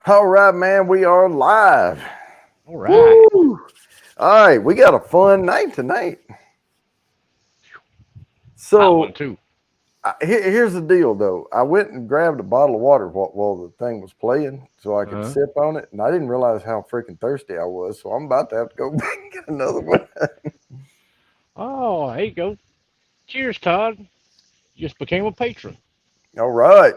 All right, man, we are live. All right. Woo! All right, we got a fun night tonight. Hot one So too. here's the deal, though. I went and grabbed a bottle of water while the thing was playing, so I could Uh-huh. sip on it, and I didn't realize how freaking thirsty I was. So I'm about to have to go back and get another one. Oh, there you go. Cheers, Todd. Just became a patron. All right,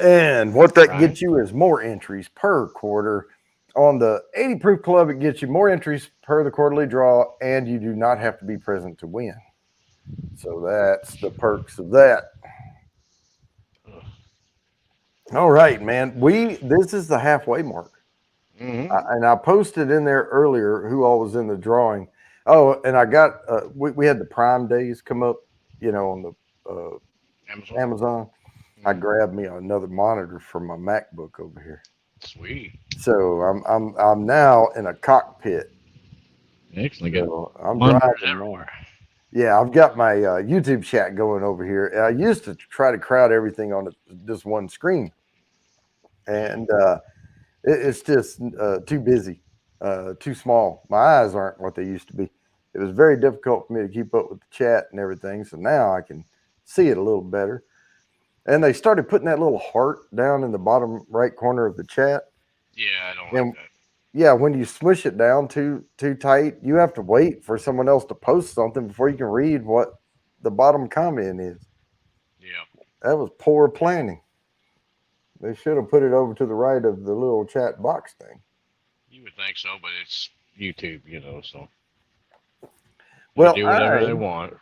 and what All that right. gets you is more entries per quarter. On the 80 proof club, it gets you more entries per the quarterly draw, and you do not have to be present to win. So that's the perks of that. Ugh. All right, man. This is the halfway mark, Mm-hmm. and I posted in there earlier who all was in the drawing. Oh, and I got we had the Prime days come up, on the Amazon. Amazon. I Mm-hmm. grabbed me another monitor for my MacBook over here, Sweet. so I'm now in a cockpit. Excellent. Got So I'm monitors driving now. everywhere. Yeah, I've got my YouTube chat going over here. I used to try to crowd everything on just one screen, Yeah. and it's just too busy, too small. My eyes aren't what they used to be. It was very difficult for me to keep up with the chat and everything. So now I can see it a little better. And they started putting that little heart down in the bottom right corner of the chat. Yeah, I don't like And that. yeah, when you smush it down too tight, you have to wait for someone else to post something before you can read what the bottom comment is. Yeah. That was poor planning. They should have put it over to the right of the little chat box thing. You would think so, but it's YouTube, so they Well, do whatever I they want.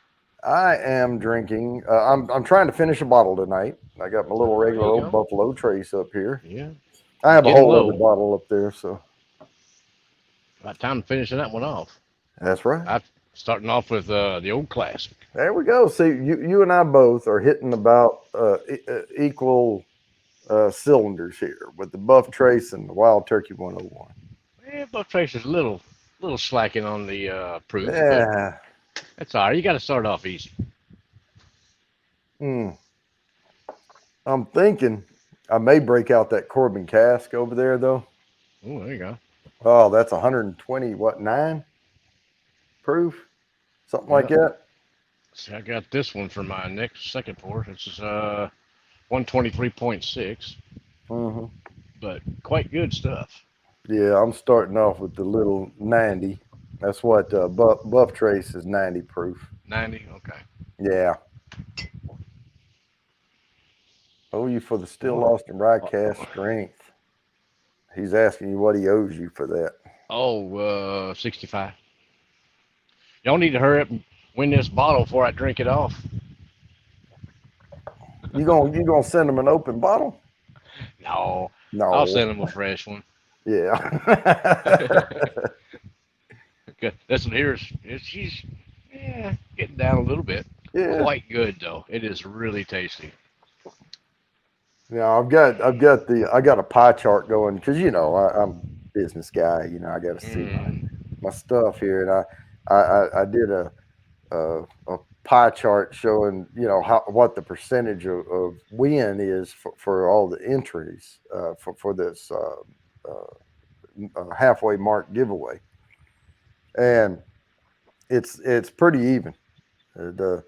I am drinking. I'm trying to finish a bottle tonight. I got my little Oh, there regular you old go. Buffalo Trace up here. Yeah. I It's have a getting whole other low. bottle up there, so About time finishing that one off. that's right. I'm starting off with the old classic. There we go. See, you and I both are hitting about equal cylinders here with the Buff Trace and the Wild Turkey 101. Buck Trace is a little slacking on the proof, but Yeah. that's all right. You got to start off easy. Hmm. I'm thinking I may break out that Corbin cask over there though. Oh, there you go. Oh, that's 120 what 9 proof, something like Yeah. that. See, I got this one for my next second pour. This is 123.6, Hmm. but quite good stuff. Yeah, I'm starting off with the little 90. That's what Buff Trace is 90 proof. 90. Okay. Yeah. Owe you for the still What? lost and rye cast strength. He's asking you what he owes you for that. Oh, 65. Y'all need to hurry up and win this bottle before I drink it off. You gonna send him an open bottle? No, I'll No. send him a fresh one. Yeah. Okay, this one here she's getting down a little bit. Yeah. Quite good though. It is really tasty. Yeah. I got a pie chart going because I'm a business guy. I got to see Mm, my stuff here, and I did a pie chart showing what the percentage of win is for all the entries for this halfway mark giveaway, and it's pretty even. The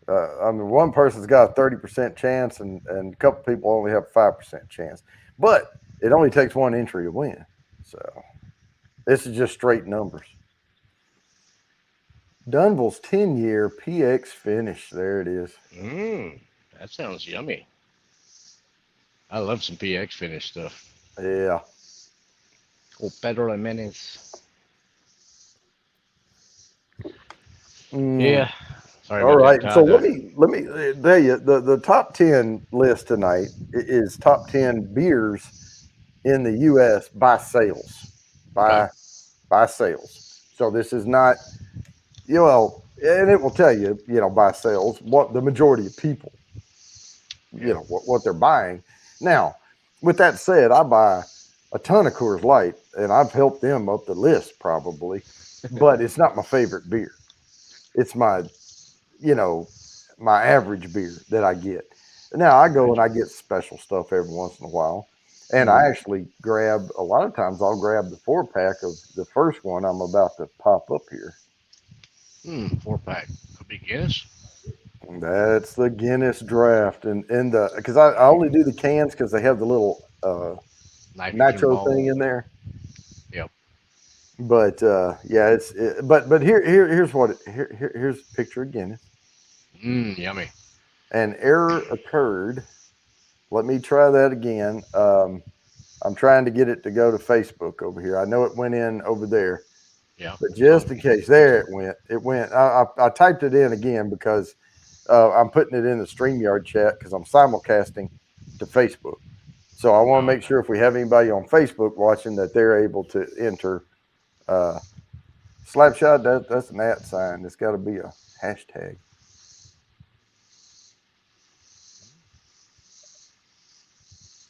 I mean, one person's got a 30% chance, and a couple people only have a 5% chance, but it only takes one entry to win. So this is just straight numbers. Dunville's 10-year PX finish. There it is. mm, that sounds yummy. I love some PX finish stuff. Yeah. Oh, Pedro Jimenez. Mm. Yeah. Sorry All about that, right. So Todd. let me tell you the top 10 list tonight is top 10 beers in the U.S. by sales, Okay. by by sales. So this is not and it will tell you by sales what the majority of people Yeah. what they're buying. Now, with that said, I buy a ton of Coors Light, and I've helped them up the list probably, but it's not my favorite beer. It's you know, my average beer that I get. Now I go and Gotcha. I get special stuff every once in a while. And I actually grab, a lot of times I'll grab the 4-pack of the first one I'm about to pop up here. 4-pack. A big Guinness. That's the Guinness draft. And because I only do the cans because they have the little Nitrogen nitro ball. thing in there. Yep. But yeah, but here's what here's a picture of Guinness. Yummy. An error occurred. Let me try that again. I'm trying to get it to go to Facebook over here. I know it went in over there, Yeah. but just in case, there it went. It went. I typed it in again because I'm putting it in the StreamYard chat because I'm simulcasting to Facebook. So I want to make sure if we have anybody on Facebook watching that they're able to enter. Slapshot, that's an @ sign. It's got to be a hashtag.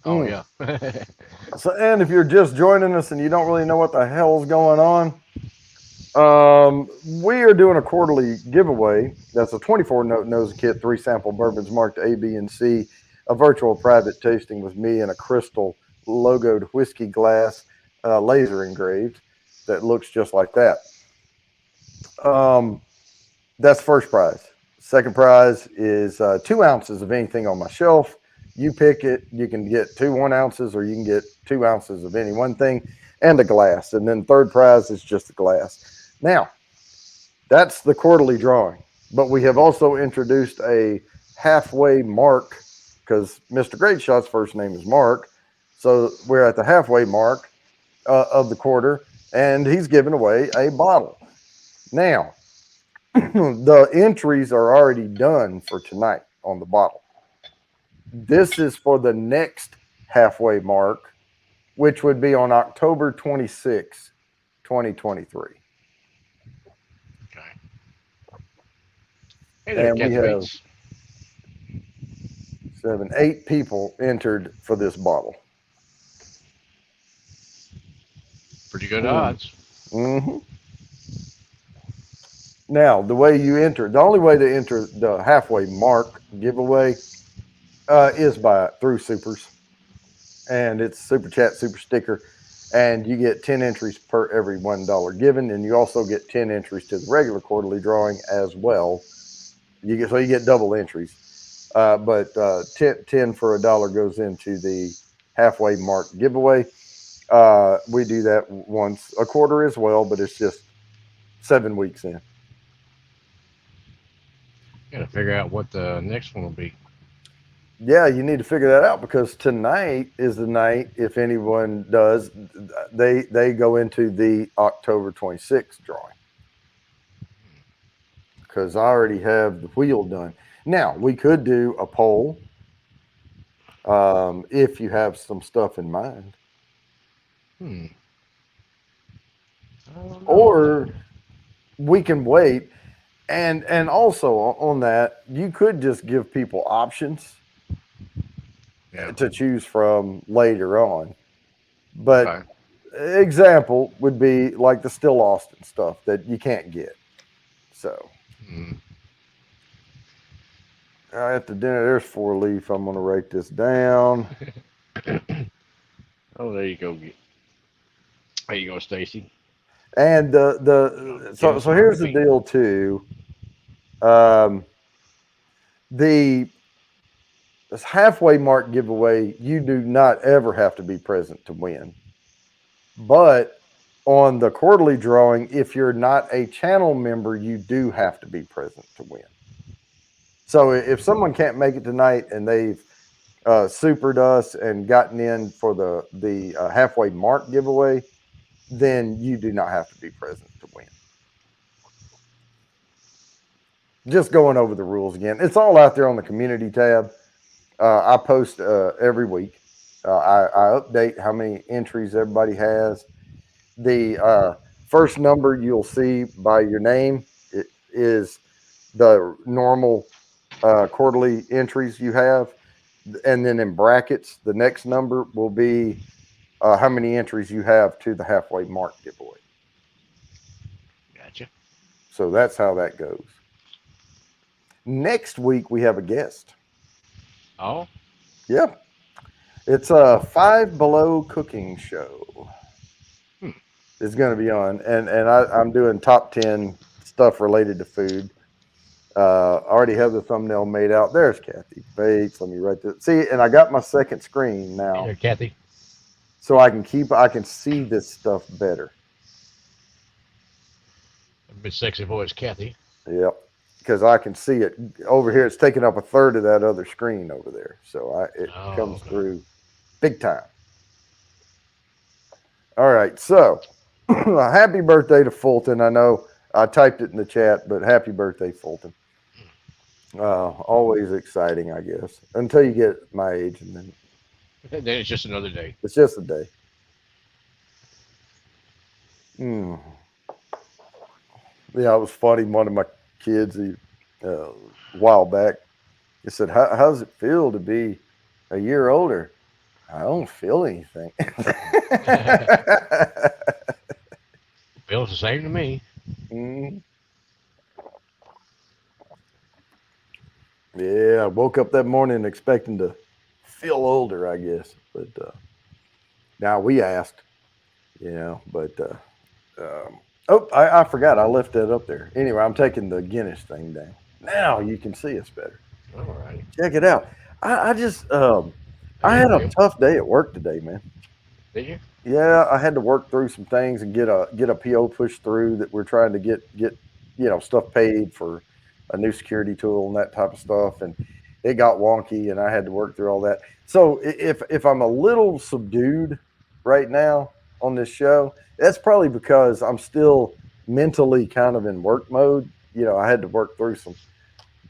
Oh yeah. So, and if you're just joining us and you don't really know what the hell's going on, we are doing a quarterly giveaway. That's a 24-note nose kit, 3 sample bourbons marked A, B, and C, a virtual private tasting with me, and a crystal logoed whiskey glass, laser engraved, that looks just like that. That's first prize. Second prize is 2 ounces of anything on my shelf. You pick it. You can get 2 1 ounces, or you can get 2 ounces of any one thing, and a glass. And then third prize is just a glass. Now, that's the quarterly drawing. But we have also introduced a halfway mark because Mr. Great Shot's first name is Mark. So we're at the halfway mark of the quarter, and he's giving away a bottle. Now, the entries are already done for tonight on the bottle. This is for the next halfway mark, which would be on October 26, 2023. Okay. Hey there, And we have Beats. 7, 8 people entered for this bottle. Pretty good odds. Mm-hmm. Now, the way you enter, the only way to enter the halfway mark giveaway is through Supers. And it's Super Chat, Super Sticker. And you get 10 entries per every $1 given. And you also get 10 entries to the regular quarterly drawing as well. You get double entries. But 10 for $1 goes into the halfway mark giveaway. We do that once a quarter as well, but it's just 7 weeks in. Gotta figure out what the next one will be. Yeah, you need to figure that out because tonight is the night. If anyone does, they go into the October 26th drawing because I already have the wheel done. Now we could do a poll if you have some stuff in mind, or we can wait. And also on that, you could just give people options to choose from later on. But example would be like the Still Austin stuff that you can't get. So at the dinner, there's 4 Leaf. I'm going to write this down. Oh, there you go. There you go, Stacy. And so here's the deal too. The halfway mark giveaway, you do not ever have to be present to win. But on the quarterly drawing, if you're not a channel member, you do have to be present to win. So if someone can't make it tonight and they've supered us and gotten in for the halfway mark giveaway, then you do not have to be present to win. Just going over the rules again. It's all out there on the community tab. I post every week. I update how many entries everybody has. The first number you'll see by your name is the normal quarterly entries you have. And then in brackets, the next number will be how many entries you have to the halfway mark giveaway. Gotcha. So that's how that goes. Next week, we have a guest. Oh? Yeah. It's a Five Below cooking show. Hmm. It's going to be on, and I'm doing top 10 stuff related to food. I already have the thumbnail made out. There's Kathy Bates. Let me write that. See, and I got my second screen Hey now, there, Kathy. so I can see this stuff better. A bit sexy voice, Kathy. Yep, because I can see it over here. It's taking up a third of that other screen over there, so it Oh, comes okay. through big time. All right, so happy birthday to Fulton. I know I typed it in the chat, but happy birthday, Fulton. Always exciting, I guess, until you get my age, and then Then it's just another day. it's just a day. Mm. Yeah, it was funny. One of my kids, a while back, he said, How does it feel to be a year older? I don't feel anything. Feels the same to me. Mm. Yeah, I woke up that morning expecting to feel older, I guess. But now we asked, but oh, I forgot. I left that up there. Anyway, I'm taking the Guinness thing down. Now you can see us better. All right. Check it out. I just, I There you had a go. tough day at work today, man. Did you? Yeah, I had to work through some things and get a PO pushed through that we're trying to get stuff paid for a new security tool and that type of stuff, and it got wonky, and I had to work through all that. So if I'm a little subdued right now on this show, that's probably because I'm still mentally kind of in work mode. I had to work through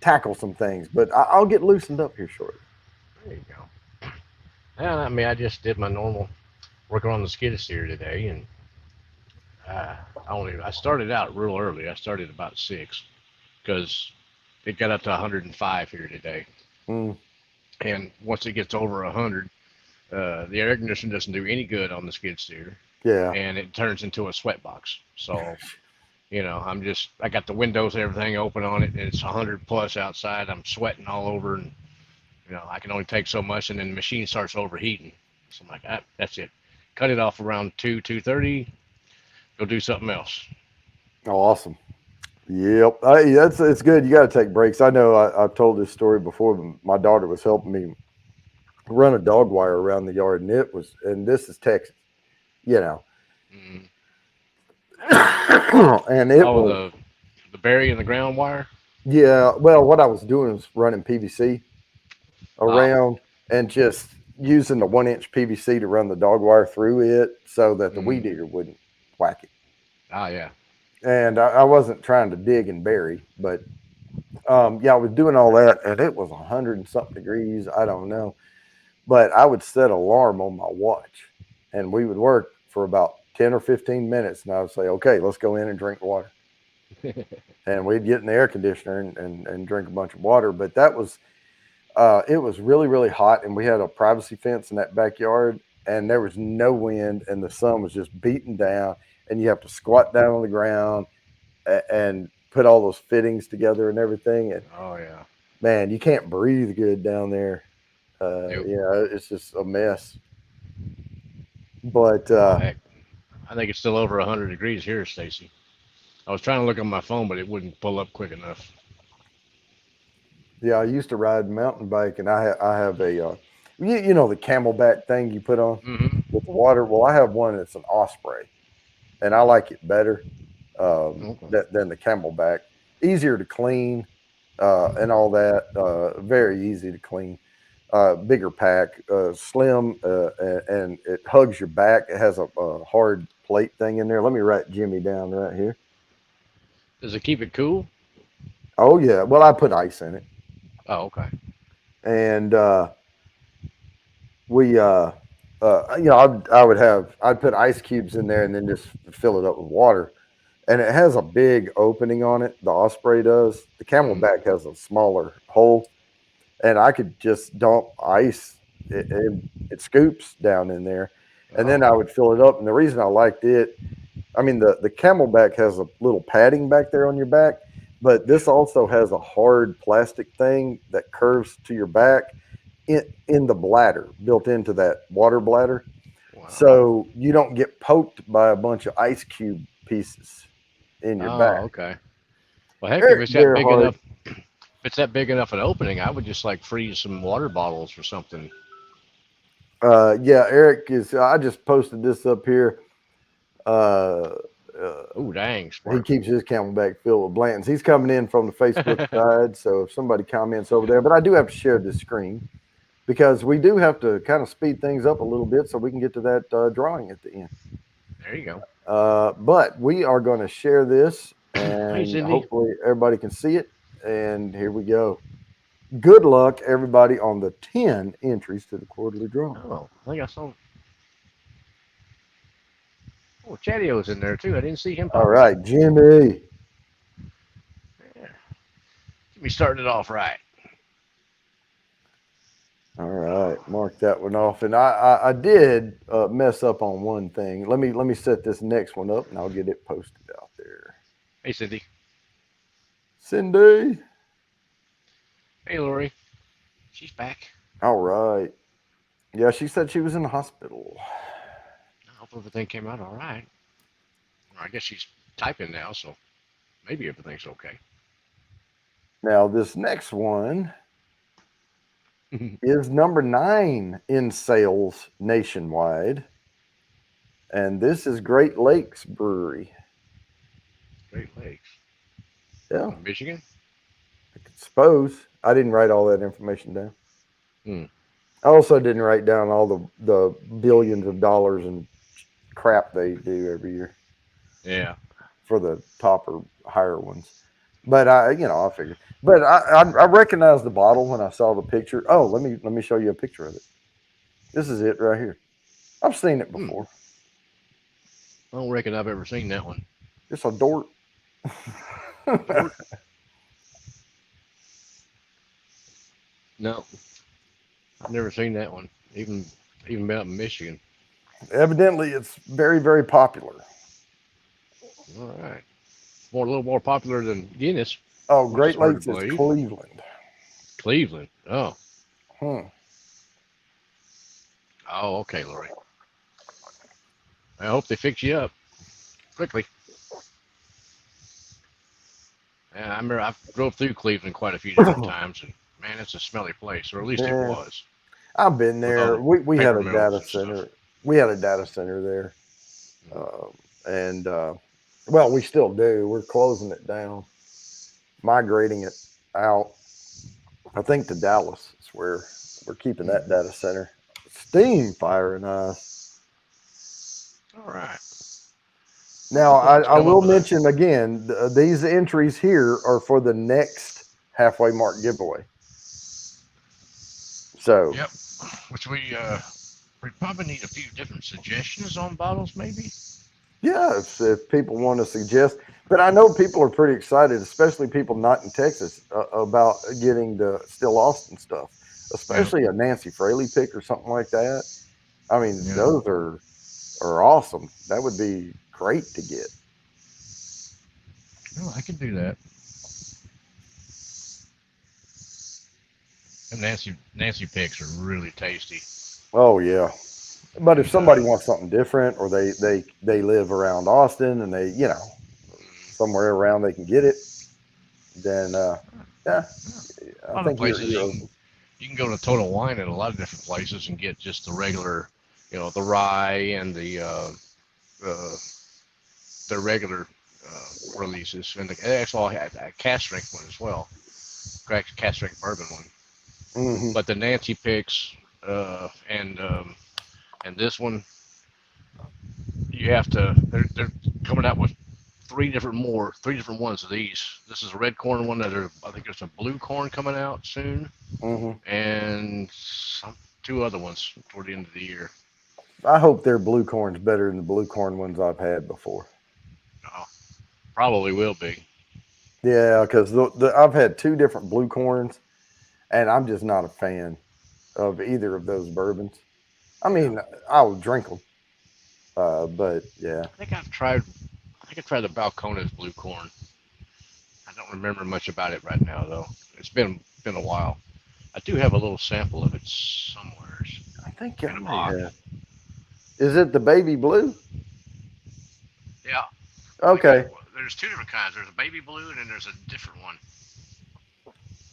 tackle some things, but I'll get loosened up here shortly. There you go. And I mean, I just did my normal working on the skid steer today, and I started out real early. I started about 6 because it got up to 105 here today. Mm, And once it gets over 100, the air conditioner doesn't do any good on the skid steer, yeah. and it turns into a sweat box. So I got the windows and everything open on it, and it's 100 plus outside. I'm sweating all over, and I can only take so much, and then the machine starts overheating. So I'm like, that's it. Cut it off around 2:30. Go do something else. Oh, awesome. Yep, that's it's good. You got to take breaks. I know I've told this story before. But my daughter was helping me run a dog wire around the yard, and and this is Texas, you know, Mm. and it Oh, was, the bury in the ground wire. yeah. Well, what I was doing was running PVC Oh, around and just using the 1 inch PVC to run the dog wire through it so that the weed mm. eater wouldn't whack it. Oh yeah. And I wasn't trying to dig and bury, but yeah, I was doing all that, and it was 100 and something degrees. I don't know, but I would set an alarm on my watch, and we would work for about 10 or 15 minutes, and I would say, "Okay, let's go in and drink water." And we'd get in the air conditioner and drink a bunch of water. But it was really really hot, and we had a privacy fence in that backyard, and there was no wind, and the sun was just beating down, and you have to squat down on the ground and put all those fittings together and everything. And Oh yeah. man, you can't breathe good down there. Nope. It's just a mess. But Oh heck. I think it's still over 100 degrees here, Stacy. I was trying to look on my phone, but it wouldn't pull up quick enough. yeah, I used to ride mountain bike, and I have a the Camelback thing you put on Mm-hmm. with the water. Well, I have one that's an Osprey, and I like it better Okay. than the Camelback. Easier to clean and all that. Very easy to clean. Bigger pack, slim, and it hugs your back. It has a hard plate thing in there. Let me write Jimmy down right here. Does it keep it cool? Oh yeah, well I put ice in it, Oh, okay. and we I'd put ice cubes in there and then just fill it up with water. And it has a big opening on it. The Osprey does. The Mm. Camelback has a smaller hole, and I could just dump ice. It scoops down in there, and then Oh, I would fill it up. And the reason I liked it, I mean, the Camelback has a little padding back there on your back, but this yeah. also has a hard plastic thing that curves to your back in the bladder, built into that water bladder. Wow. So you don't get poked by a bunch of ice cube pieces in your back. Oh, okay. Well, heck, if Eric it's that big Gerhardt. enough, if it's that big enough an opening, I would just like freeze some water bottles or something. Yeah, Eric is. I just posted this up here. Uh, Oh, dang, he Spark. keeps his Camelback filled with Blantons. He's coming in from the Facebook side, so if somebody comments over there, but I do have to share this screen because we do have to kind of speed things up a little bit so we can get to that drawing at the end. There you go. But we are going to share this, Hey, and Cindy. hopefully everybody can see it. And here we go. Good luck, everybody, on the 10 entries to the quarterly draw. Oh, I think I saw. Oh, Chatio's in there too. I didn't see him. All right, Jimmy. Yeah. Get me started off right. All right, mark that one off. And I did mess up on one thing. Let me set this next one up, and I'll get it posted out there. Hey, Cindy. Cindy. Hey, Lori. She's back. All right. Yeah, she said she was in the hospital. I hope everything came out all right. I guess she's typing now, so maybe everything's okay. Now, this next one is number 9 in sales nationwide. And this is Great Lakes Brewery. Great Lakes. Yeah. Michigan? I suppose. I didn't write all that information down. Hmm. I also didn't write down all the billions of dollars and crap they do every year. Yeah. For the top or higher ones. But I figured. But I recognized the bottle when I saw the picture. Oh, let me show you a picture of it. This is it right here. I've seen it before. I don't reckon I've ever seen that one. It's a Dort. No, I've never seen that one. Even out in Michigan. Evidently, it's very, very popular. All right. A little more popular than Guinness. Oh, Great Lakes is Cleveland. Cleveland. Oh. Hmm. Oh, okay, Lori. I hope they fix you up quickly. Yeah, I remember I drove through Cleveland quite a few different times, and man, it's a smelly place, or at least it was. I've been there. We had a data center. Stuff. We had a data center there, and well, we still do. We're closing it down, migrating it out. I think to Dallas is where we're keeping that data center. Steam firing us. All right. Now, I will mention again, these entries here are for the next halfway mark giveaway. So, yep, which we probably need a few different suggestions on bottles, maybe. Yeah, if people want to suggest, but I know people are pretty excited, especially people not in Texas, about getting the Still Austin stuff, especially a Nancy Fraley pick or something like that. I mean, those are awesome. That would be great to get. Oh, I can do that. And Nancy picks are really tasty. Oh yeah, but if somebody wants something different, or they live around Austin and they somewhere around they can get it, then yeah, I think places you can go to Total Wine at a lot of different places and get just the regular, the rye and the regular releases, and actually a cask strength one as well, cask strength bourbon one. Mm-hmm. But the Nancy picks and this one, you have to. They're coming out with three different ones of these. This is a red corn one. I think there's a blue corn coming out soon, and two other ones toward the end of the year. I hope their blue corn's better than the blue corn ones I've had before. Oh, probably will be. Yeah, because I've had 2 different blue corns, and I'm just not a fan of either of those bourbons. I mean, I'll drink them, but yeah. I think I tried the Balcones blue corn. I don't remember much about it right now, though. It's been a while. I do have a little sample of it somewhere I think I in a may box. have. Is it the baby blue? Yeah, I got. Okay. There's two different kinds. There's a baby blue, and then there's a different one,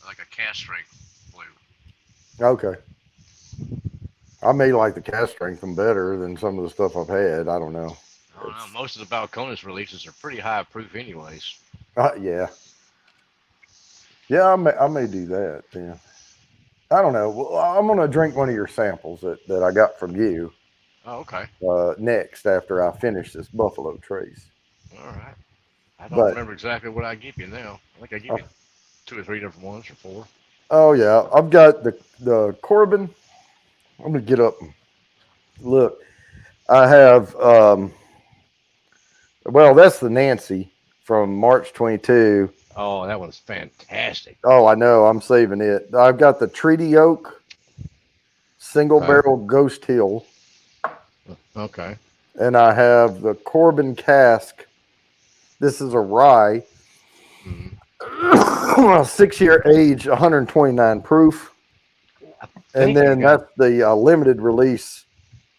like a cast strength blue. Okay. I may like the cast strength them better than some of the stuff I've had. I don't know. I don't know. It's Most of the Balcones releases are pretty high proof, anyways. yeah. Yeah, I may do that then. I don't know. Well, I'm gonna drink one of your samples that I got from you Oh, okay. next after I finish this Buffalo Trace. All right. I don't But remember exactly what I give you now. I think I give uh, you two or three different ones or four. oh yeah, I've got the Corbin. I'm gonna get up and look. I have well, that's the Nancy from March 22. Oh, that one's fantastic. Oh, I know. I'm saving it. I've got the Treaty Oak Single Okay. Barrel Ghost Hill, Okay. and I have the Corbin Cask. This is a rye, Mm. 6 year age, 129 proof. I And think I then got. that's the limited release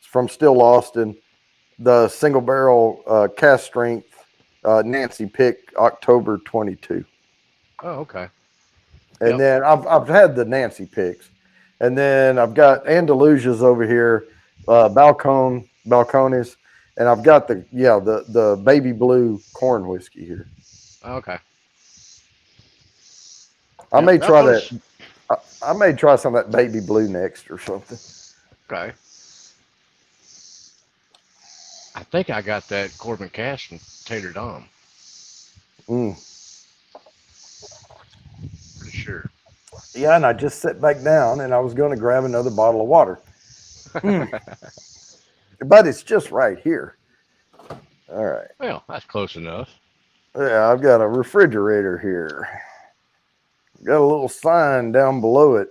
from Still Austin, the single barrel cast strength Nancy Pick, October 22. Oh, okay. And Yep. then I've had the Nancy Picks. And then I've got Andalusias over here, Balcones, and I've got the baby blue corn whiskey here. Okay. I Yep. may try that. Balcones. I may try some of that baby blue next or something. Okay. I think I got that Corbin Cash from Taylor Dom. Mm. Pretty sure. Yeah, and I just sat back down and I was going to grab another bottle of water. Mm. But it's just right here. All right. Well, that's close enough. Yeah, I've got a refrigerator here. Got a little sign down below it,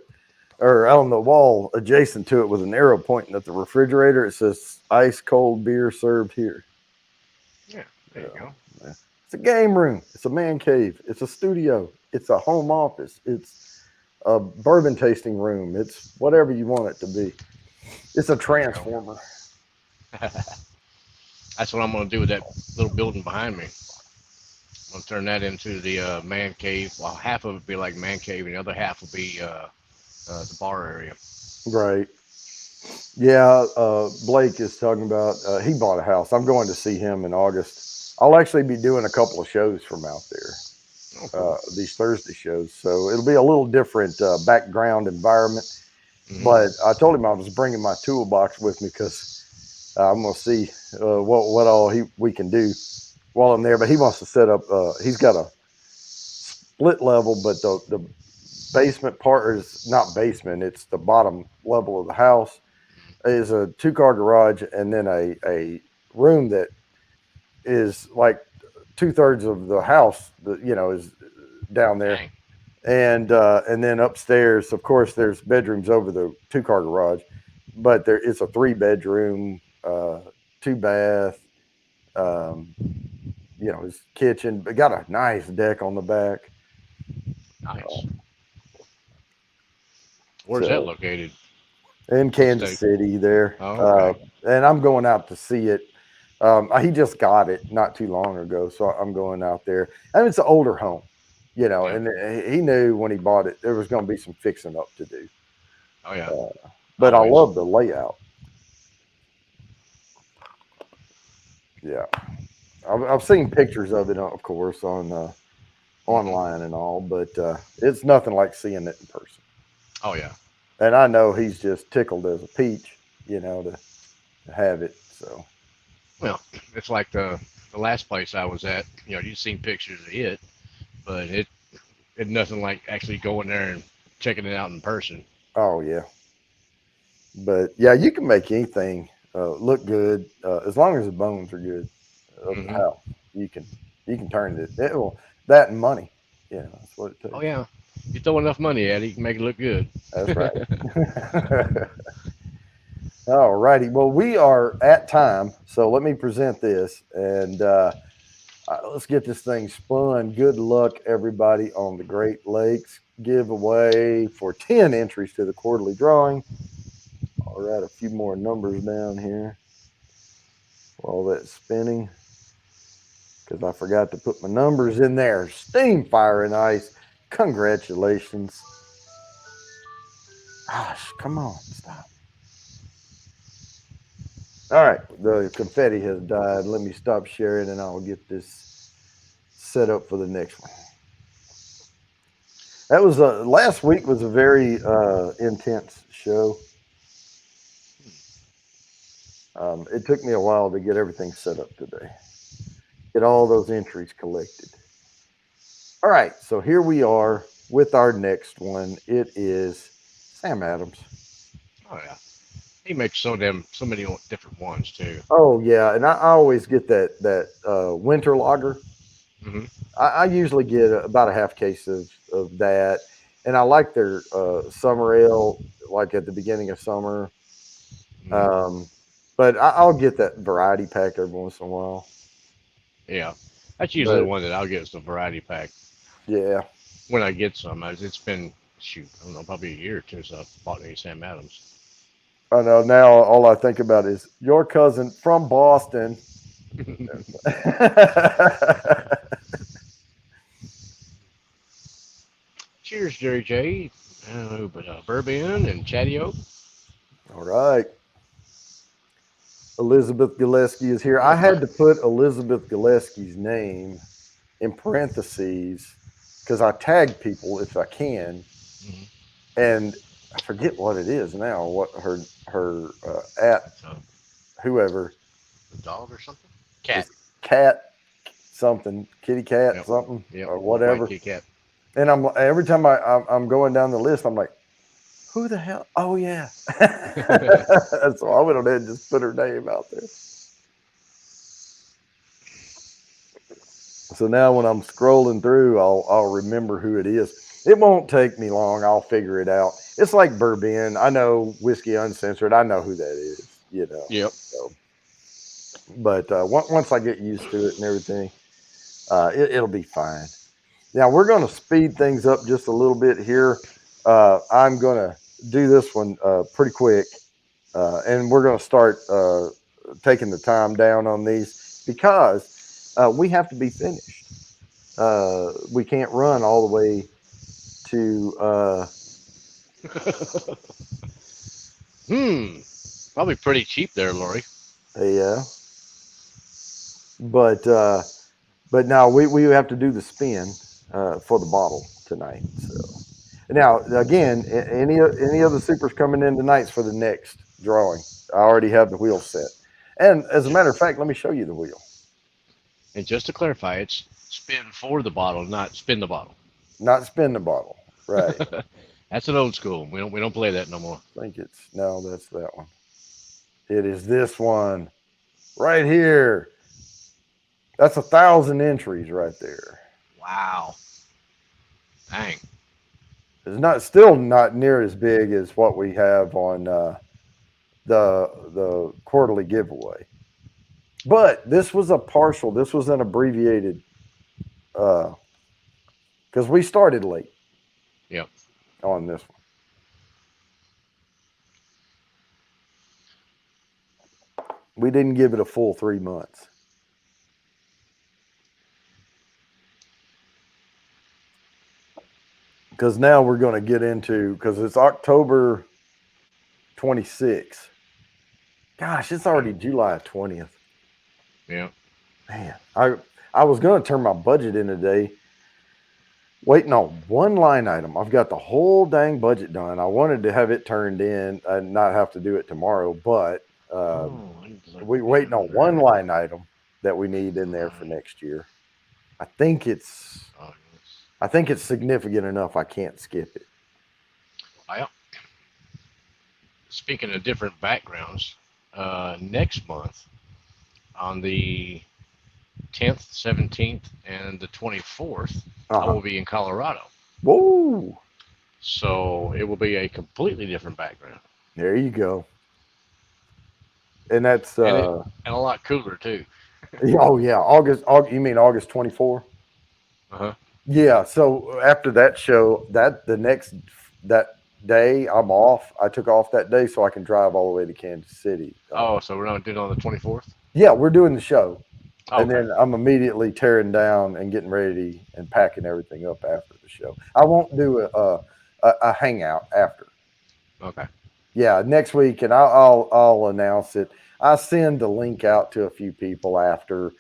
or on the wall adjacent to it with an arrow pointing at the refrigerator. It says ice cold beer served here. Yeah. There you go. It's a game room. It's a man cave. It's a studio. It's a home office. It's a bourbon tasting room. It's whatever you want it to be. It's a transformer. That's what I'm going to do with that little building behind me. I'm going to turn that into the man cave. Well, half of it will be like man cave, and the other half will be the bar area. Right. Yeah, Blake is talking about he bought a house. I'm going to see him in August. I'll actually be doing a couple of shows from out there, Oh, cool. these Thursday shows. So it'll be a little different background environment. Mhm. But I told him I was bringing my toolbox with me because I'm going to see what all we can do while I'm there. But he wants to set up. He's got a split level, but the basement part is not basement. It's the bottom level of the house is a 2-car garage, and then a room that is like 2/3 of the house that is down there. Dang. And then upstairs, of course, there's bedrooms over the 2-car garage, but it's a 3-bedroom, 2-bath, his kitchen, but got a nice deck on the back. Nice. Where's that located? In Kansas City there. Oh, okay. And I'm going out to see it. He just got it not too long ago, so I'm going out there. And it's an older home, Yeah. and he knew when he bought it there was going to be some fixing up to do. Oh, yeah. But I Always. love the layout. Yeah, I've seen pictures of it, of course, on online and all, but it's nothing like seeing it in person. Oh, yeah. And I know he's just tickled as a peach, to have it. So Well, it's like the last place I was at. You've seen pictures of it, but it's nothing like actually going there and checking it out in person. oh yeah, but yeah, you can make anything look good as long as the bones are good of the Mhm. house. You can turn it. That and money. That's what it takes. Oh, yeah. You throw enough money at it, you can make it look good. That's right. All righty. Well, we are at time, so let me present this. And Let's get this thing spun. Good luck, everybody, on the Great Lakes giveaway for 10 entries to the quarterly drawing. I'll write a few more numbers down here while that's spinning because I forgot to put my numbers in there. Steam, Fire, and Ice. Congratulations. Gosh, come on, stop. All right, the confetti has died. Let me stop sharing and I'll get this set up for the next one. That was last week was a very intense show. It took me a while to get everything set up today, get all those entries collected. All right, so here we are with our next one. It is Sam Adams. Oh yeah, he makes so many different ones too. Oh yeah, and I always get that winter lager. Hmm. I usually get about a half case of that, and I like their summer ale, like at the beginning of summer. Hmm. But I'll get that variety pack every once in a while. Yeah, that's usually the But one that I'll get is the variety pack yeah, when I get some. It's been shoot, I don't know, probably a year or two since I've bought any Sam Adams. I know now all I think about is your cousin from Boston. Cheers, Jerry J. But Bourbon and Chatty Oak. All right. Elizabeth Gillespie is here. I had to put Elizabeth Gillespie's name in parentheses because I tag people if I can, Hmm. and I forget what it is now. What her at So, whoever a dog or something? Cat. is cat something, kitty cat Yep. something Yep. or White whatever. Kit Kat. And I'm every time I'm going down the list, I'm like, who the hell? Oh yeah. So I went on ahead and just put her name out there. So now when I'm scrolling through, I'll remember who it is. It won't take me long. I'll figure it out. It's like bourbon. I know Whiskey Uncensored. I know who that is. You know. Yep. So, but once I get used to it and everything, it'll be fine. Now we're going to speed things up just a little bit here. I'm going to do this one pretty quick, and we're going to start taking the time down on these because we have to be finished. We can't run all the way to Probably pretty cheap there, Lori. a but now we have to do the spin for the bottle tonight. So now again, any other supers coming in tonight's for the next drawing. I already have the wheel set, and as a matter of fact, let me show you the wheel. And just to clarify, it's spin for the bottle, not spin the bottle. Not spin the bottle, right? That's an old school. We don't play that no more. I think it's no, that's that one. It is this one right here. That's 1,000 entries right there. Wow. Dang. It's not still not near as big as what we have on the quarterly giveaway, but this was a partial. This was an abbreviated because we started late. Yep. On this one. We didn't give it a full 3 months. Because now we're going to get into, because it's October 26th. Gosh, it's already July 20th. Yeah. Man, I was going to turn my budget in today, waiting on one line item. I've got the whole dang budget done. I wanted to have it turned in and not have to do it tomorrow, but we're waiting on one line item that we need in there for next year. I think it's significant enough I can't skip it. Well, speaking of different backgrounds, next month on the 10th, 17th, and the 24th, I will be in Colorado. Whoa! So it will be a completely different background. There you go. And that's and a lot cooler too. Oh yeah, August. You mean August 24? Uh-huh. Yeah. So after that show, that day, I'm off. I took off that day so I can drive all the way to Kansas City. Oh, so we're gonna do it on the 24th. Yeah, we're doing the show, Oh, and okay. then I'm immediately tearing down and getting ready and packing everything up after the show. I won't do a hangout after. Okay. Yeah, next week, and I'll announce it. I send the link out to a few people after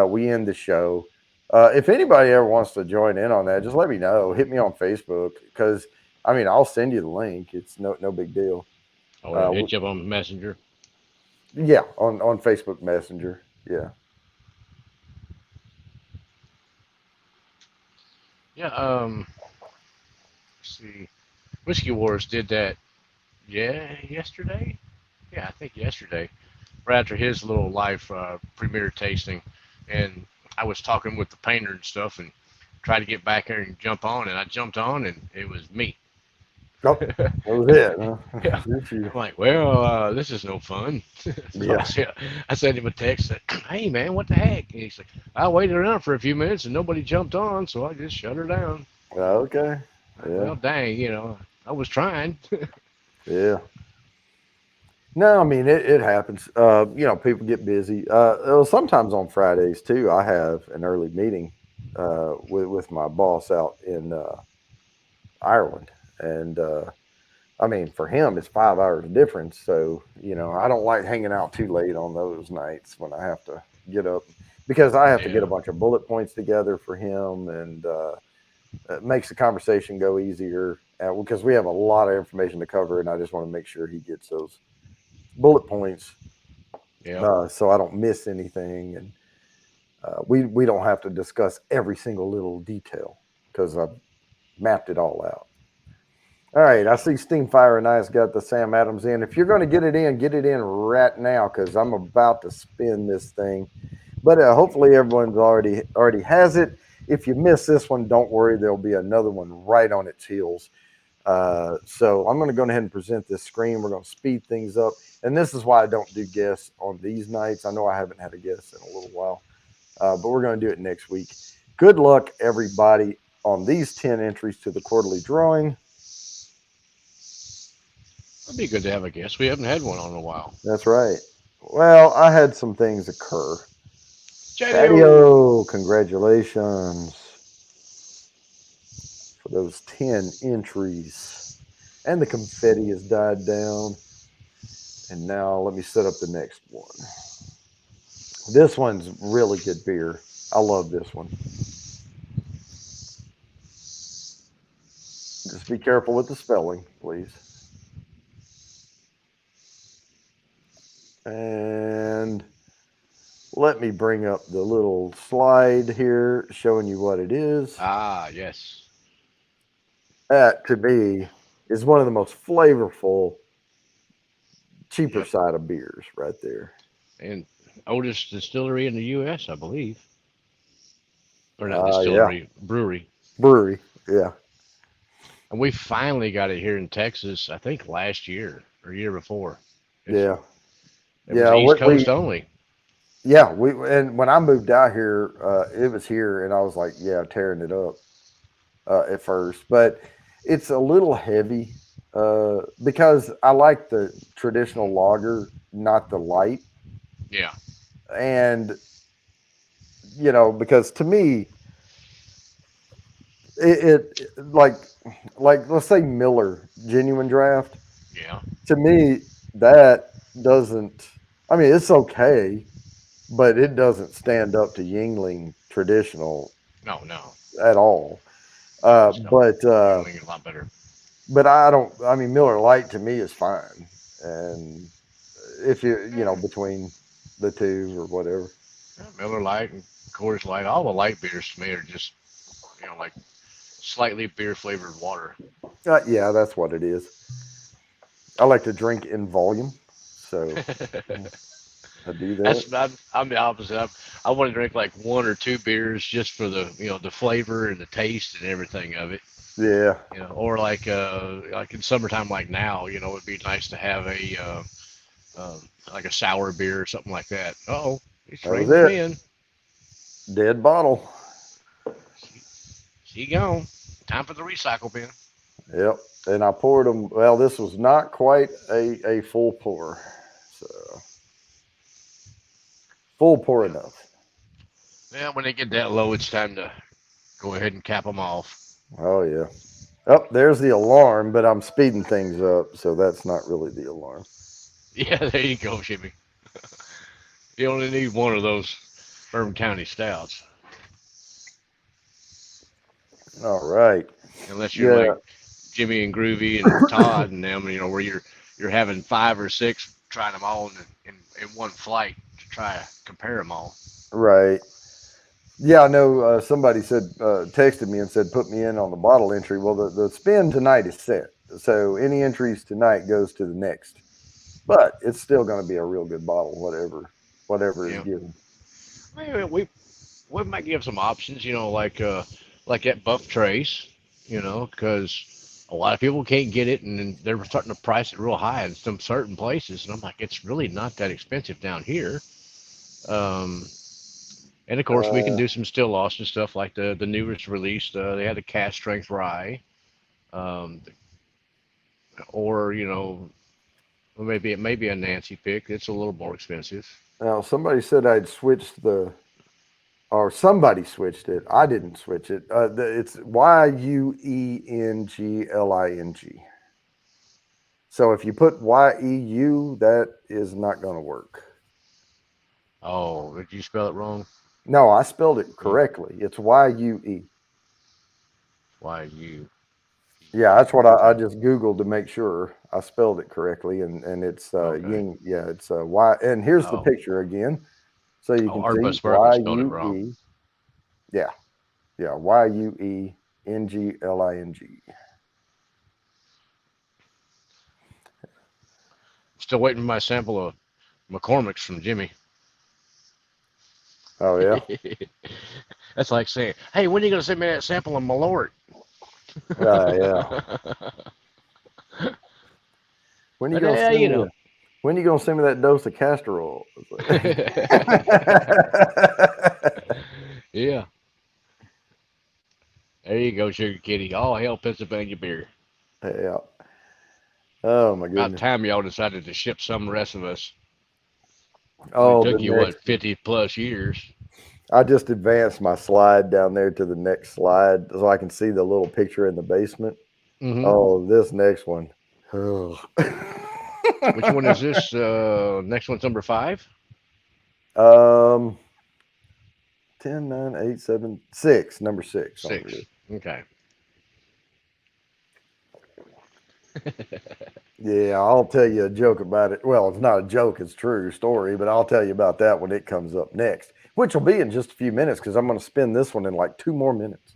we end the show. If anybody ever wants to join in on that, just let me know. Hit me on Facebook because I mean I'll send you the link. It's no big deal. Oh, yeah. Uh, Hit you up on Messenger. yeah, on Facebook Messenger. Yeah. Yeah. Let's see. Whiskey Wars did that. Yeah, yesterday. Yeah, I think yesterday. Right after his little live premiere tasting, and I was talking with the painter and stuff, and tried to get back there and jump on, and I jumped on, and it was me. Oh, that was it. Huh? Yeah. Did you? I'm like, well, this is no fun. So Yeah. I sent him a text, said, hey, man, what the heck? And he's like, I waited around for a few minutes and nobody jumped on, so I just shut her down. Okay. Yeah. Well, dang, I was trying. Yeah. No, I mean it happens. People get busy. Sometimes on Fridays too. I have an early meeting with my boss out in Ireland, and I mean for him it's 5 hours difference. So I don't like hanging out too late on those nights when I have to get up because I have to get a Yeah, bunch of bullet points together for him, and it makes the conversation go easier because we have a lot of information to cover, and I just want to make sure he gets those bullet points yep, so I don't miss anything, and we don't have to discuss every single little detail because I've mapped it all out. All right, I see Steamfire and I's got the Sam Adams in. If you're going to get it in right now because I'm about to spin this thing. But hopefully everyone's already has it. If you miss this one, don't worry. There'll be another one right on its heels. So I'm going to go ahead and present this screen. We're going to speed things up. And this is why I don't do guests on these nights. I know I haven't had a guest in a little while, but we're going to do it next week. Good luck, everybody, on these 10 entries to the quarterly drawing. it'd be good to have a guest. We haven't had one on in a while. That's right. Well, I had some things occur. JDO. Thaddeo, congratulations for those 10 entries. And the confetti has died down. And now let me set up the next one. This one's really good beer. I love this one. Just be careful with the spelling, please. And let me bring up the little slide here showing you what it is. Ah, yes. That, to me, is one of the most flavorful, cheaper Yep. side of beers right there. And oldest distillery in the U.S., I believe. Or not Yeah, distillery, brewery. brewery. Yeah, And we finally got it here in Texas, I think last year or year before. It's, yeah, it was yeah. East Coast only. We and when I moved out here, it was here, and I was like, yeah, tearing it up at first, but it's a little heavy because I like the traditional lager, not the light, Yeah. and because to me, it like let's say Miller Genuine Draft. Yeah. To me, that doesn't. I mean, it's okay, but it doesn't stand up to Yingling traditional No, no. at all. Just don't. But Yingling is a lot better. I don't. I mean, Miller Lite to me is fine, and if between the two or whatever. Yeah, Miller Lite and Coors Light, all the light beers to me are just, like slightly beer flavored water. Yeah, that's what it is. I like to drink in volume, so I do that. I'm the opposite. I want to drink like one or two beers just for the flavor and the taste and everything of it. Yeah, Or like in summertime, like now, it'd be nice to have a like a sour beer or something like that. Oh, It's That was raining it. men. Dead bottle. She gone. Time for the recycle bin. Yep. And I poured them. Well, this was not quite a full pour. So full pour Yeah. enough. Yeah, when they get that low, it's time to go ahead and cap them off. Oh, yeah. Oh, there's the alarm, but I'm speeding things up. So that's not really the alarm. Yeah, there you go, Jimmy. You only need one of those Bourbon County stouts, All right. unless you're Yeah. like Jimmy and Groovy and Todd and them. Where you're having 5 or 6, trying them all in one flight to try to compare them all. Right. Yeah, I know somebody said, texted me and said, put me in on the bottle entry. Well, the spin tonight is set. So any entries tonight goes to the next. But it's still going to be a real good bottle, whatever is Yeah, given. we might give some options. Like that Buff Trace. Because a lot of people can't get it, and then they're starting to price it real high in some certain places. And I'm like, it's really not that expensive down here. Um, and of course, we can Uh, do some still Austin stuff like the newest release. They had the cast strength rye, um, or maybe it may be a Nancy pick. It's a little more expensive. Now, somebody said I'd switched or somebody switched it. I didn't switch it. It's Yuengling. So if you put YEU, that is not going to work. Oh, did you spell it wrong? No, I spelled it Y correctly. It's YUE. you? Yeah, that's what I Okay. just Googled to make sure I spelled it correctly. And it's Okay. Ying. Yeah, it's Y. And here's the Oh, picture again. So you oh, can Art see Busbergen spelled it wrong. YUE. Yeah, yeah, YUENGLING. Still waiting for my sample of McCormick's from Jimmy. Oh, yeah. That's like saying, "Hey, when are you gonna send me that sample of Malort?" Yeah. When are you But gonna send you me know. that? When are you gonna send me that dose of castor oil? Yeah, there you go, Sugar Kitty. All hail Pennsylvania beer. Yeah. Oh my About goodness. time y'all decided to ship some rest of us. Only Oh, the took you next what one. 50 plus years. I just advanced my slide down there to the next slide so I can see the little picture in the basement. Hmm. Oh, this next one. Oh. Which one is this? Next one's number 5. um 10, 9, 8, 7, 6. Number 6 on the 6. list. Okay. Yeah, I'll tell you a joke about it. Well, it's not a joke, it's a true story, but I'll tell you about that when it comes up next, which will be in just a few minutes because I'm going to spin this one in like 2 more minutes.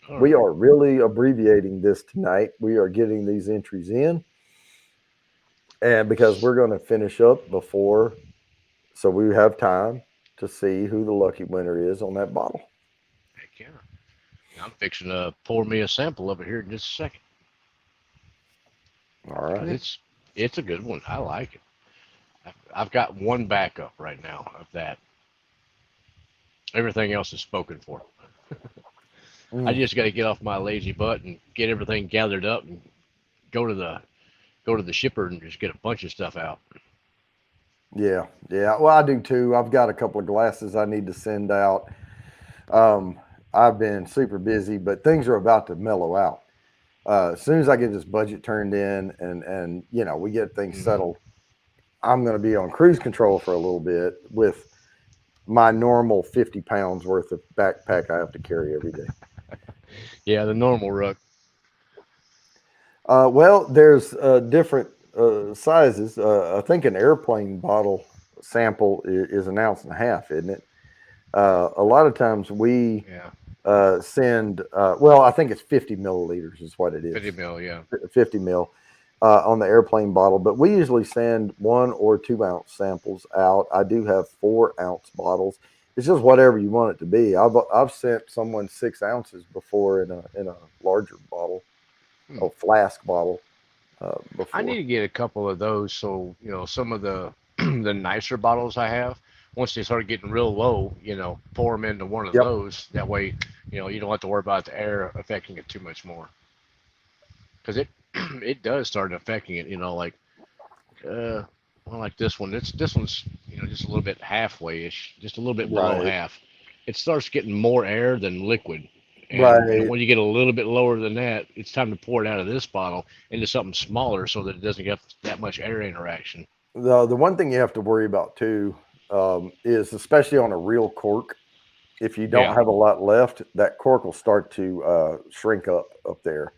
All We right. are really abbreviating this tonight. We are getting these entries in, and because we're going to finish up before, so we have time to see who the lucky winner is on that bottle. Heck yeah. I'm fixing to pour me a sample of it here in just a second. All 'Cause right. it's a good one. I like it. I've got one backup right now of that. Everything else is spoken for. I Mm, just got to get off my lazy butt and get everything gathered up and go to the go to the shipper and just get a bunch of stuff out. yeah, yeah. Well, I do too. I've got a couple of glasses I need to send out. Um, I've been super busy, but things are about to mellow out. As soon as I get this budget turned in and we get things Hmm. settled, I'm going to be on cruise control for a little bit with my normal 50 pounds worth of backpack I have to carry every day. Yeah, the normal ruck. Well, there's different sizes. I think an airplane bottle sample is an ounce and a half, isn't it? A lot of times we Yeah, send, well, I think it's 50 milliliters is what it 50 is, mil. Yeah. 50 mil on the airplane bottle. But we usually send 1 or 2 ounce samples out. I do have 4 ounce bottles. It's just whatever you want it to be. I've sent someone 6 ounces before in a larger bottle, Hmm. a flask bottle I need before. to get a couple of those. So some of the the nicer bottles I have, once they start getting real low, pour them into one of Yep. those. That way, you don't have to worry about the air affecting it too much more. Because it it does start affecting it. Like uh, well, like this one. This one's just a little bit halfway ish, just a little bit below Right. half. It starts getting more air than liquid. And Right. when you get a little bit lower than that, it's time to pour it out of this bottle into something smaller so that it doesn't get that much air interaction. The one thing you have to worry about too is especially on a real cork. If you don't Yeah, have a lot left, that cork will start to shrink up there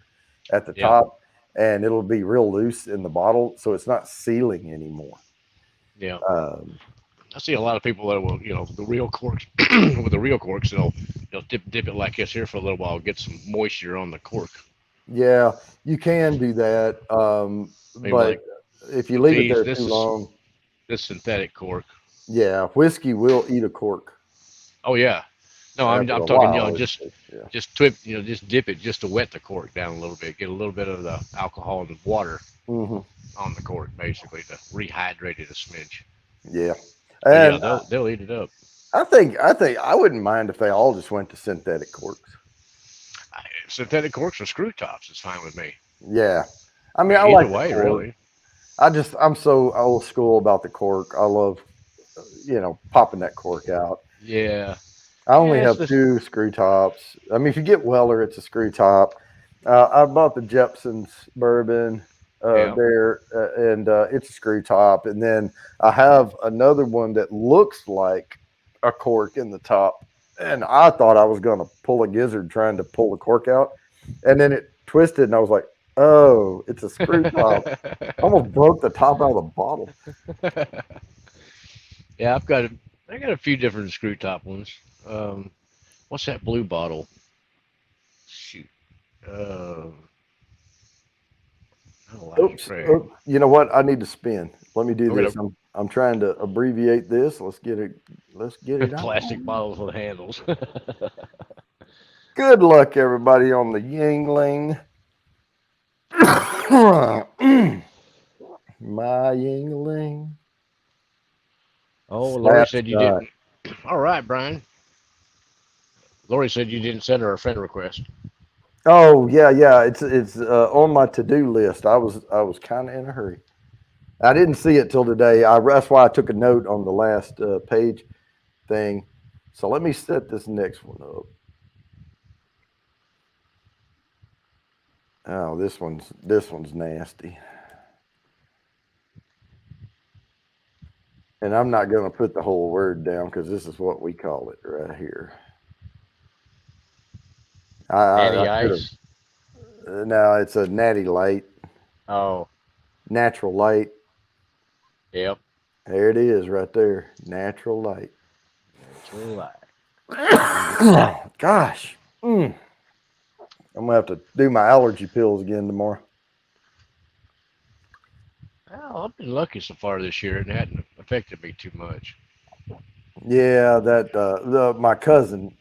at the yeah, top, and it'll be real loose in the bottle, so it's not sealing anymore. yeah. Um, I see a lot of people that will, the real corks with the real corks, they'll dip it like this here for a little while, get some moisture on the cork. yeah, you can do that, Maybe but like if you with leave it these, there too long, this synthetic cork. yeah, whiskey will eat a cork Oh yeah, no, I'm after I'm a talking, while. Yeah, just twip, just dip it just to wet the cork down a little bit, get a little bit of the alcohol and water hmm on the cork basically to rehydrate it a smidge. yeah, But yeah, and they'll eat it up. I think I wouldn't mind if they all just went to synthetic corks. Synthetic corks or screw tops is fine with me. Yeah, I I mean, mean, I either like the way, cork. really. I'm so old school about the cork. I love, popping that cork out. Yeah, I only yeah, it's have the two screw tops. I mean, if you get Weller, it's a screw top. I bought the Jepson's bourbon yeah. there, and it's a screw top. And then I have another one that looks like a cork in the top. And I thought I was going to pull a gizzard trying to pull the cork out. And then it twisted, and I was like, oh, it's a screw top. Almost broke the top out of the bottle. Yeah, I got a few different screw top ones. Um, what's that blue bottle? Shoot. Uh, Elijah Oops. Craig. You know what? I need to spin. Let me do Okay, this. I'm trying to abbreviate this. Let's get it. Let's get it plastic on. bottles with handles. Good luck, everybody, on the Yingling. My Yingling. Oh, Lori Slap said you shot. didn't. All right, Brian. Lori said you didn't send her a friend request. Oh yeah, yeah. It's on my to do list. I was kind of in a hurry. I didn't see it till today. That's why I took a note on the last page thing. So let me set this next one up. Oh, this one's nasty. And I'm not going to put the whole word down because this is what we call it right here. I Natty could have. Ice. No, it's a natty light, Oh, natural light. yep. There it is, right there, natural light. Natural light. Gosh, I'm gonna have to do my allergy pills again tomorrow. Well, I've been lucky so far this year, and it hadn't affected me too much. Yeah, that my cousin,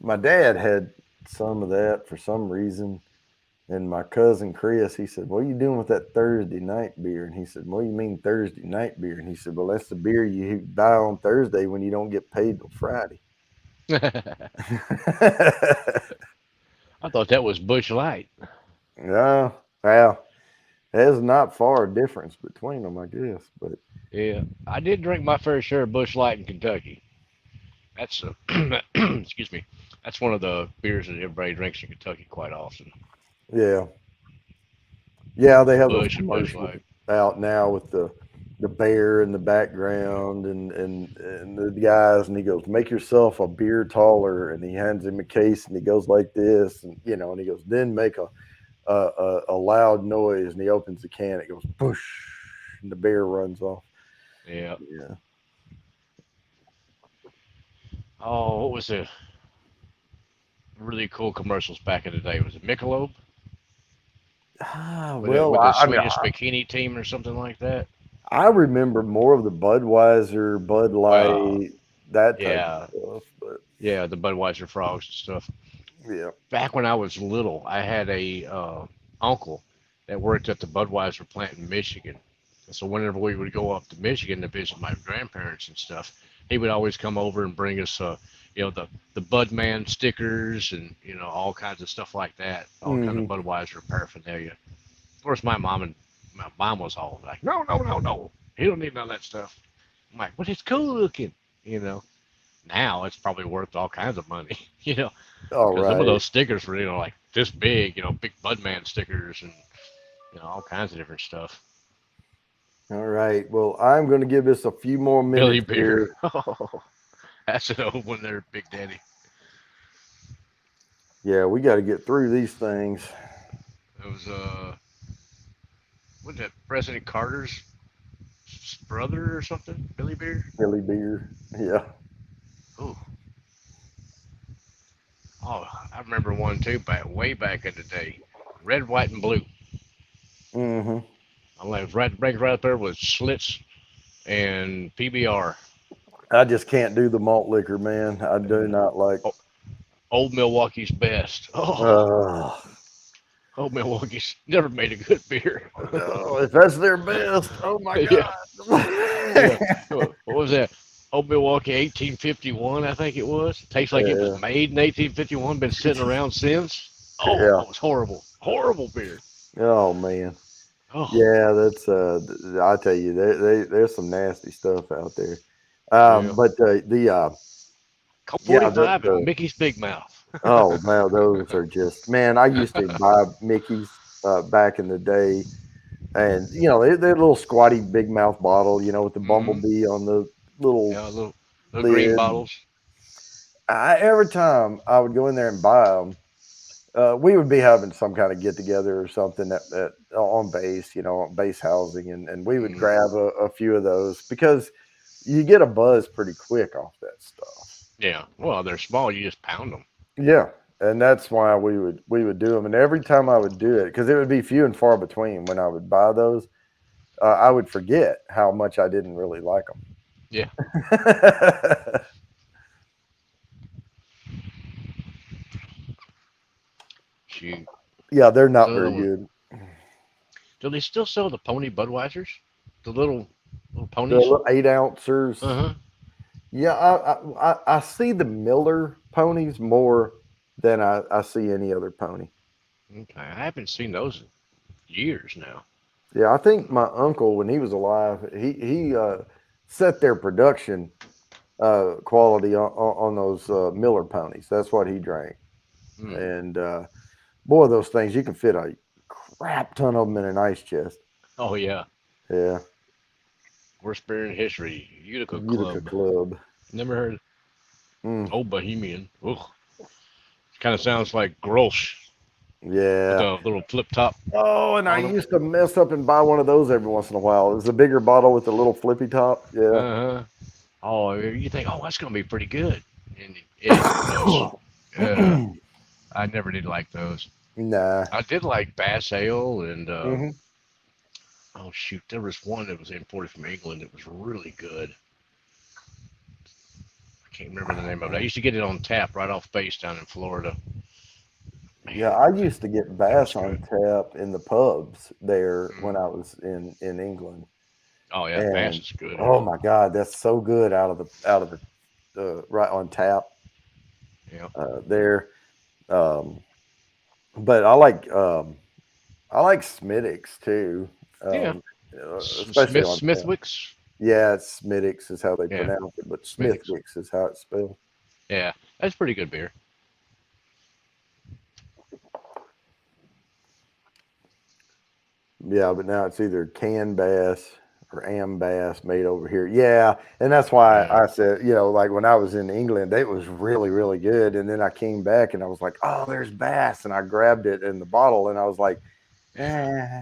my dad had some of that for some reason. And my cousin Chris, he said, "What are you doing with that Thursday night beer?" And he said, "What do you mean Thursday night beer?" And he said, "Well, that's the beer you buy on Thursday when you don't get paid till Friday." I thought that was Bush Light. No, well, there's not far a difference between them, I guess. But Yeah, I did drink my fair share of Bush Light in Kentucky. That's excuse me. That's one of the beers that everybody drinks in Kentucky quite often. yeah, yeah, they have those Bush and Bush commercials Light. out now with the bear in the background and the guys, and he goes, "Make yourself a beer taller," and he hands him a case, and he goes like this, and he goes, "Then make a loud noise," and he opens the can, it goes push, and the bear runs off. Yeah. Yeah. Oh, what was the really cool commercials back in the day? Was it Michelob Ah, with it well, with the I mean, Swedish bikini team or something like that? I remember more of the Budweiser, Bud Wow. Light, that type of Yeah. stuff. But Yeah, the Budweiser frogs and stuff. yeah, Back when I was little, I had a uncle that worked at the Budweiser plant in Michigan, So whenever we would go up to Michigan to visit my grandparents and stuff, he would always come over and bring us, the Budman stickers and all kinds of stuff like that, all kind of Hmm. Budweiser paraphernalia. Of course, my mom was all like, no, no, no, no, he don't need none of that stuff. I'm like, but it's cool looking, you know. Now it's probably worth all kinds of money, All because some of right. those stickers were, like this big, big Budman stickers and all kinds of different stuff. All right. Well, I'm going to give this a few more Billy minutes Beer. here. Oh, that's an old one there, Big Daddy. Yeah, we got to get through these things. It was what that President Carter's brother or something? Billy Beer. Billy Beer. Yeah. Oh, oh, I remember one too, way back in the day. Red, white, and blue. Hmm. I like right up there with Schlitz and PBR. I just can't do the malt liquor, man. I do And not like. Old Milwaukee's best. Oh, Uh, Old Milwaukee's never made a good beer. no, if that's their best, oh my Yeah, god. yeah. What was that? Old Milwaukee 1851, I think it was. Tastes like it was Yeah, made in 1851, been sitting around since. Oh, yeah. it was horrible. Horrible beer. Oh man. Oh, Yeah, that's I tell you, there's some nasty stuff out there. yeah. But the Colt yeah, 45 and the Mickey's Big Mouth. oh man, those are just man. I used to buy Mickey's back in the day, and they're a little squatty big mouth bottle, with the Mm-hmm. bumblebee on the little Yeah, little green lid. bottles. Every time I would go in there and buy them, we would be having some kind of get together or something on base, on base housing, and we would Mm, grab a few of those because you get a buzz pretty quick off that stuff. yeah. Well, they're small. You just pound them. Yeah, and that's why we would do them. And every time I would do it, because it would be few and far between when I would buy those, I would forget how much I didn't really like Yeah. them. Shoot. Yeah, they're not The other very one. good. Do they still sell the pony Budweisers? The little The ponies? little 8 ounces. Uh huh. Yeah, I see the Miller ponies more than I see any other pony. Okay. I haven't seen those in years now. Yeah, I think my uncle, when he was alive, he set their production quality on those Miller ponies. That's what he drank, Hmm. and boy, those things you can fit a crap ton of them in an ice chest. Oh yeah. Yeah, Worst beer in history. Utica Utica Club. Club. Never heard. Mm, Old Bohemian. Ugh. Kind of sounds like Grolsch with yeah. a little flip top Oh, and I on them. used to mess up and buy one of those every once in a while. It was a bigger bottle with a little flippy top. Yeah. Uh huh. Oh, you think, oh, that's gonna be pretty good, and it was. I never did like those. Nah. I did like Bass Ale and Hmm. oh shoot, there was one that was imported from England that was really good. I can't remember the name of it. I used to get it on tap right off base down in Florida. Yeah, Man, I used to get that was bass on good. tap in the pubs there when Mm. I was in England, Oh yeah, Bass and is good. oh my God, that's so good out of the right on tap Yeah, there. Um, but I like Smittix too, yeah. um, especially on tap. Smithwick's. Yeah, it's Smittix is how they Yeah, pronounce it, but Smithwick's. Smithwick's is how it's spelled. Yeah, that's pretty good beer. Yeah, but now it's either canned bass or am bass made over here. Yeah, and that's why Yeah, I said, like when I was in England, it was really, really good. And then I came back and I was like, oh, there's bass, and I grabbed it in the bottle, and I was like, eh.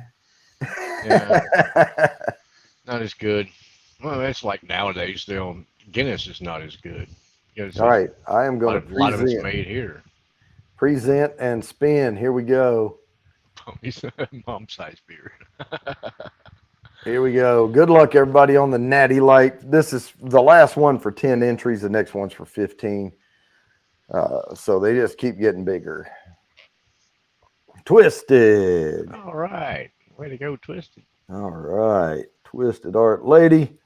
yeah. Not as good. Well, it's like nowadays, Guinness is not as good. It's All a right, I am going to lot of it's made here. present and spin. Here we go. Mom size beer. Here we go. Good luck, everybody, on the Natty Light. This is the last one for 10 entries. The next one's for 15. So they just keep getting bigger. Twisted. All right. Way to go, Twisted. All right. Twisted Art Lady.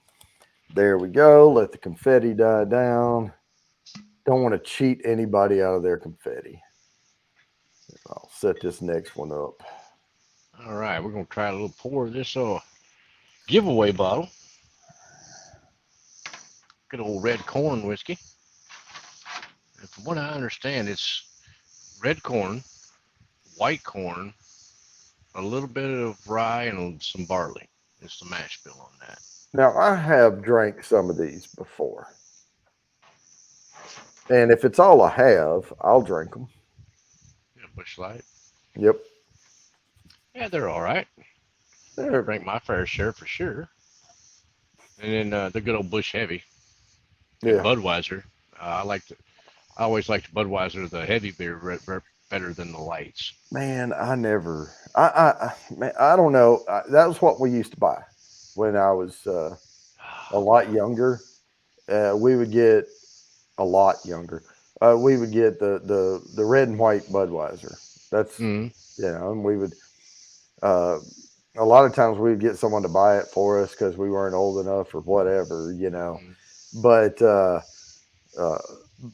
There we go. Let the confetti die down. Don't want to cheat anybody out of their confetti. I'll set this next one up. All right, we're gonna try a little pour of this giveaway bottle. Good old red corn whiskey. And from what I understand, it's red corn, white corn, a little bit of rye, and some barley. It's the mash bill on that. Now, I have drank some of these before. And if it's all I have, I'll drink them. Yeah, Busch Light. Yep. Yeah, they're all right. I drank my fair share for sure. And then the good old Busch Heavy. And Yeah. Budweiser. I always liked Budweiser, the heavy beer, better than the lights. Man, man, I don't know. That was what we used to buy when I was a lot younger. We would get a lot younger. We would get the red and white Budweiser. That's Mm-hmm. and we would a lot of times we would get someone to buy it for us because we weren't old enough or whatever, Mm-hmm.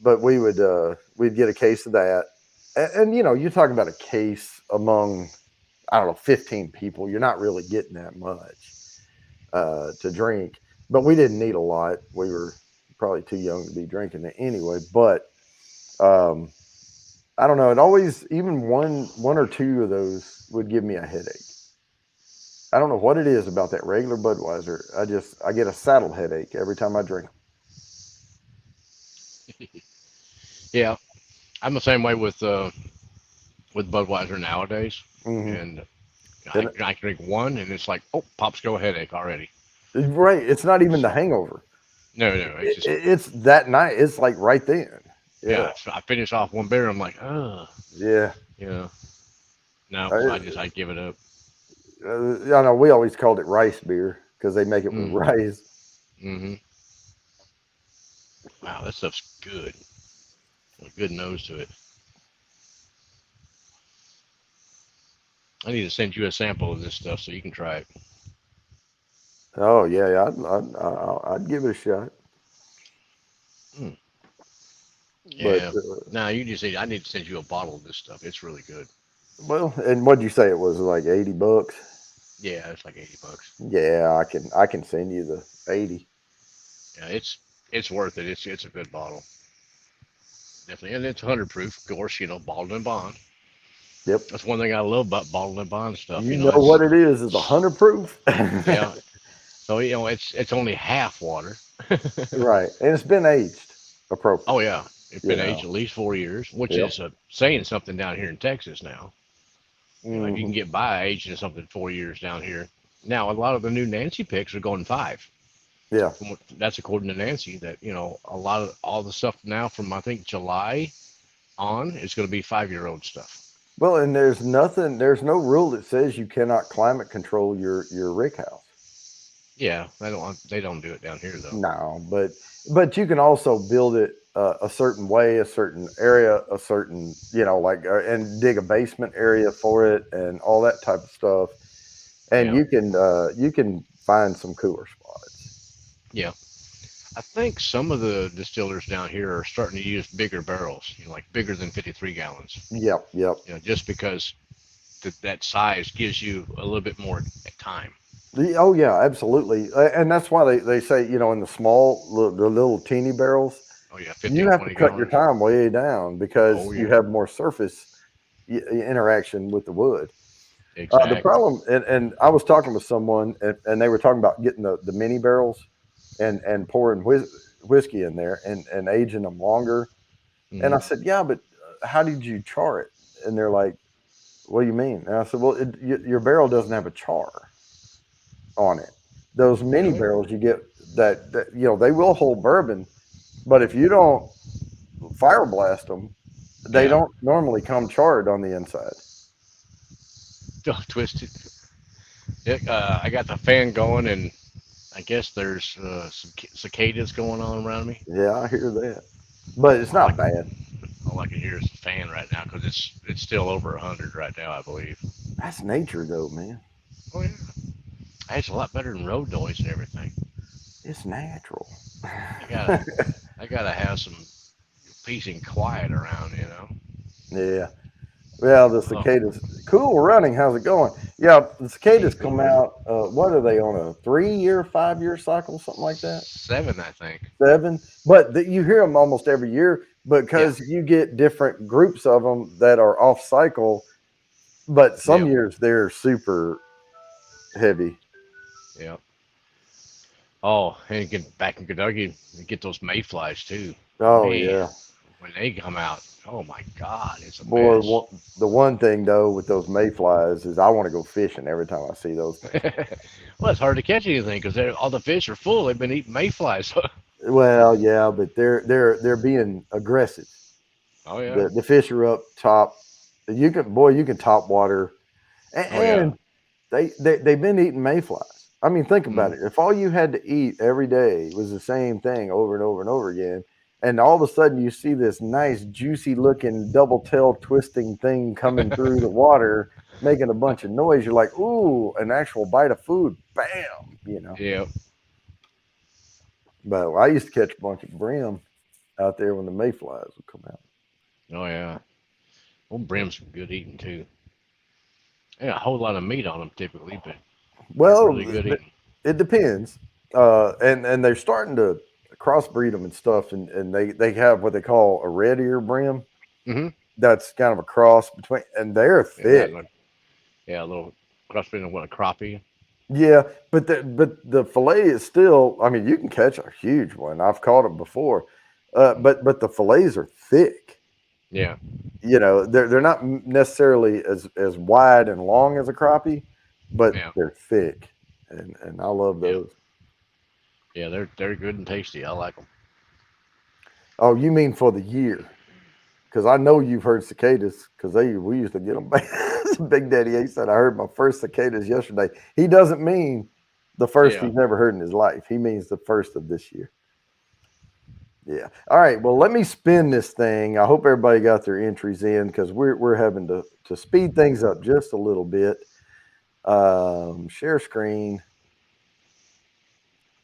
But we would we'd get a case of that, and you're talking about a case among, I don't know, 15 people. You're not really getting that much to drink, but we didn't need a lot. We were probably too young to be drinking it anyway. But I don't know. It always, even one or two of those would give me a headache. I don't know what it is about that regular Budweiser. I get a saddle headache every time I drink. Yeah, I'm the same way with Budweiser nowadays. Mm-hmm. And I can drink one, and it's like, oh, pops go headache already. Right. It's not even the hangover. No, it's just It's that night. It's like right then. yeah. So I finish off one beer, I'm like, Yeah. no, I give it up. I know we always called it rice beer because they make it with rice. Mm-hmm. Wow, that stuff's good. A good nose to it. I need to send you a sample of this stuff so you can try it. Oh yeah, I'd give it a shot. Yeah. But, Now you just need. I need to send you a bottle of this stuff. It's really good. well, and what'd you say it was, like $80? Yeah, it's like $80. Yeah, I can send you the 80. Yeah, it's worth it. It's a good bottle. Definitely, and it's 100 proof, of course. Bottled and bond. Yep. That's one thing I love about bottled and bond stuff. You know what it is 100 proof. Yeah. So it's only half water. Right, and it's been aged appropriately. Oh yeah, it's been aged at least 4 years, which is saying something down here in Texas now. Like you can get by aging something 4 years down here. Now a lot of the new Nancy picks are going 5. Yeah. That's according to Nancy. That a lot of all the stuff now from I think July on is going to be 5-year-old stuff. Well, and there's no rule that says you cannot climate control your rick house. Yeah, they don't do it down here though. No, but you can also build it a certain way, a certain area, a certain and dig a basement area for it and all that type of stuff. And you can find some cooler spots. Yeah, I think some of the distillers down here are starting to use bigger barrels, like bigger than 53 gallons. Yep. Just because that size gives you a little bit more time. Oh yeah, absolutely, and that's why they say in the little teeny barrels. Oh yeah, 50 you have to cut your time way down because you have more surface interaction with the wood. Exactly. The problem, and I was talking with someone, and they were talking about getting the mini barrels and pouring whiskey in there and aging them longer. Mm-hmm. And I said, yeah, but how did you char it? And they're like, what do you mean? And I said, well, your barrel doesn't have a char on it. Those mini barrels you get that they will hold bourbon, but if you don't fire blast them, they don't normally come charred on the inside. Don't twist it. I got the fan going, and I guess there's some cicadas going on around me. Yeah, I hear that, but it's not bad. All I can hear is the fan right now because it's still over 100 right now, I believe. That's nature, though, man. Oh yeah. Hey, it's a lot better than road noise and everything. It's natural. I gotta, I gotta have some peace and quiet around, you know. Yeah. Well, the Oh, cicadas. Cool running. How's it going? Yeah, the hey, cicadas cool come running. out. What are they on a 3 year, 5 year cycle, something like that? 7, I think. 7. But you hear them almost every year Yeah, because you get different groups of them that are off cycle. But some yeah, years they're super heavy. yeah. Oh, and get back in Kentucky, you get those mayflies too. Oh Man, yeah, when they come out, oh my God, it's a boy. mess. The one thing though with those mayflies is I want to go fishing every time I see those things. Well, it's hard to catch anything because all the fish are full. They've been eating mayflies. Well, yeah, but they're being aggressive. Oh yeah, The fish are up top. You can top water, oh yeah. and they've been eating mayflies. I mean, think about Mm. it. If all you had to eat every day was the same thing over and over and over again, and all of a sudden you see this nice, juicy looking double tail twisting thing coming through the water, making a bunch of noise, you're like, ooh, an actual bite of food. Bam, you know. Yeah. But I used to catch a bunch of brim out there when the mayflies would come out. Oh yeah. Well, brim's good eating too. They got a whole lot of meat on them typically, but they're Well, really good eating. it depends. And they're starting to crossbreed them and stuff, and they have what they call a red ear brim. Hmm. That's kind of a cross between, and they're Yeah, that thick. look. Yeah, a little crossbreed of what a crappie. Yeah, but the fillet is still. I mean, you can catch a huge one. I've caught them before, but the fillets are thick. Yeah, You know, they're not necessarily as wide and long as a crappie, but yeah, they're thick, and I love yeah, those. yeah. They're good and tasty. I like them. Oh, you mean for the year? Because I know you've heard cicadas because they we used to get them. Big Daddy A said I heard my first cicadas yesterday. He doesn't mean the first Yeah. he's never heard in his life. He means the first of this year. Yeah. All right. Well, let me spin this thing. I hope everybody got their entries in because we're having to speed things up just a little bit. Share screen.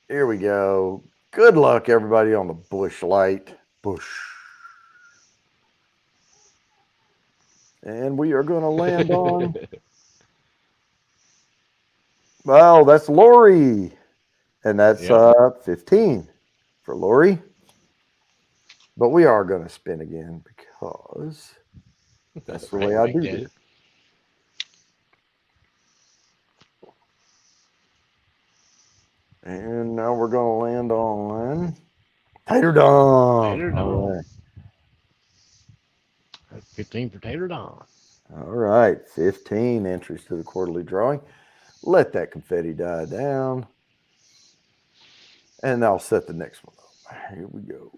Here we go. Good luck, everybody, on the bush light. Bush. And we are going to land on. Well, that's Lori. And that's Yep. 15 for Lori. But we are going to spin again because that's the way Right, I Big do Daddy. this. And now we're going to land on Tater Dawn. Tater All Dawn. right. 15 for Tater Dawn. All right. 15 entries to the quarterly drawing. Let that confetti die down. And I'll set the next one up. Here we go.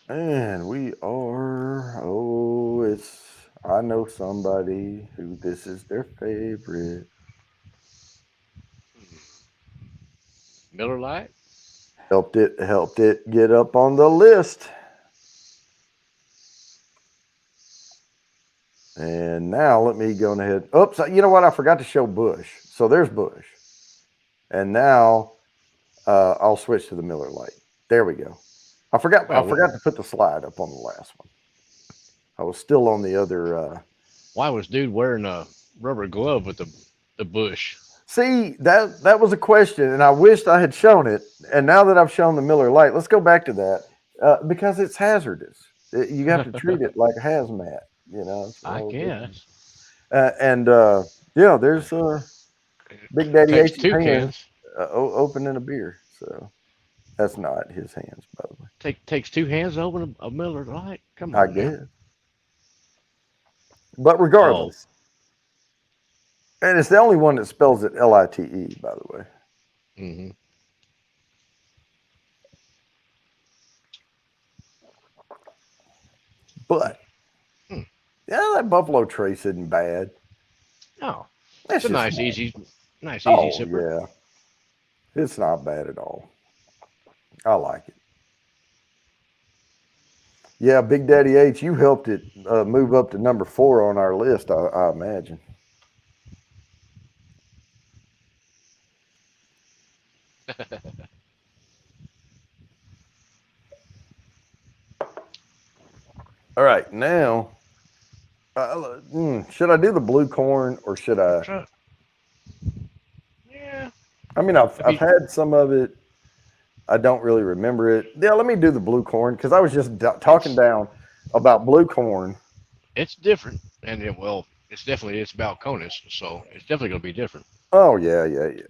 And we are, I know somebody who this is their favorite. Miller Lite. Helped it get up on the list. And now let me go ahead. Oops, you know what? I forgot to show Bush. So there's Bush. And now I'll switch to the Miller Lite. There we go. I Well, forgot to put the slide up on the last one. I was still on the other. why was dude wearing a rubber glove with the bush? See, that was a question, and I wished I had shown it. And now that I've shown the Miller Lite, let's go back to that because it's hazardous. You have to treat it like a hazmat, you know. I So, guess. and yeah, there's Big Daddy Takes H's two hands cans. opening a beer. So that's not his hands, by the way. Takes two hands to open a Miller Lite. Come I on now. guess. But Oh, regardless, and it's the only one that spells it Lite, by the way. hmm. But Hmm. yeah, that Buffalo Trace isn't bad. Oh, it's It's a just nice easy oh sipper. yeah, it's not bad at all. I like it. Yeah, Big Daddy H, you helped it move up to number 4 on our list, I imagine. All right, now, should I do the blue corn or should I? Try- Yeah. I mean, I've If I've you, had some of it. I don't really remember it. Yeah, let me do the blue corn because I was just talking it's down about blue corn. it's different, and it's definitely it's Balcones, so it's definitely gonna be different. Oh yeah, yeah, yeah.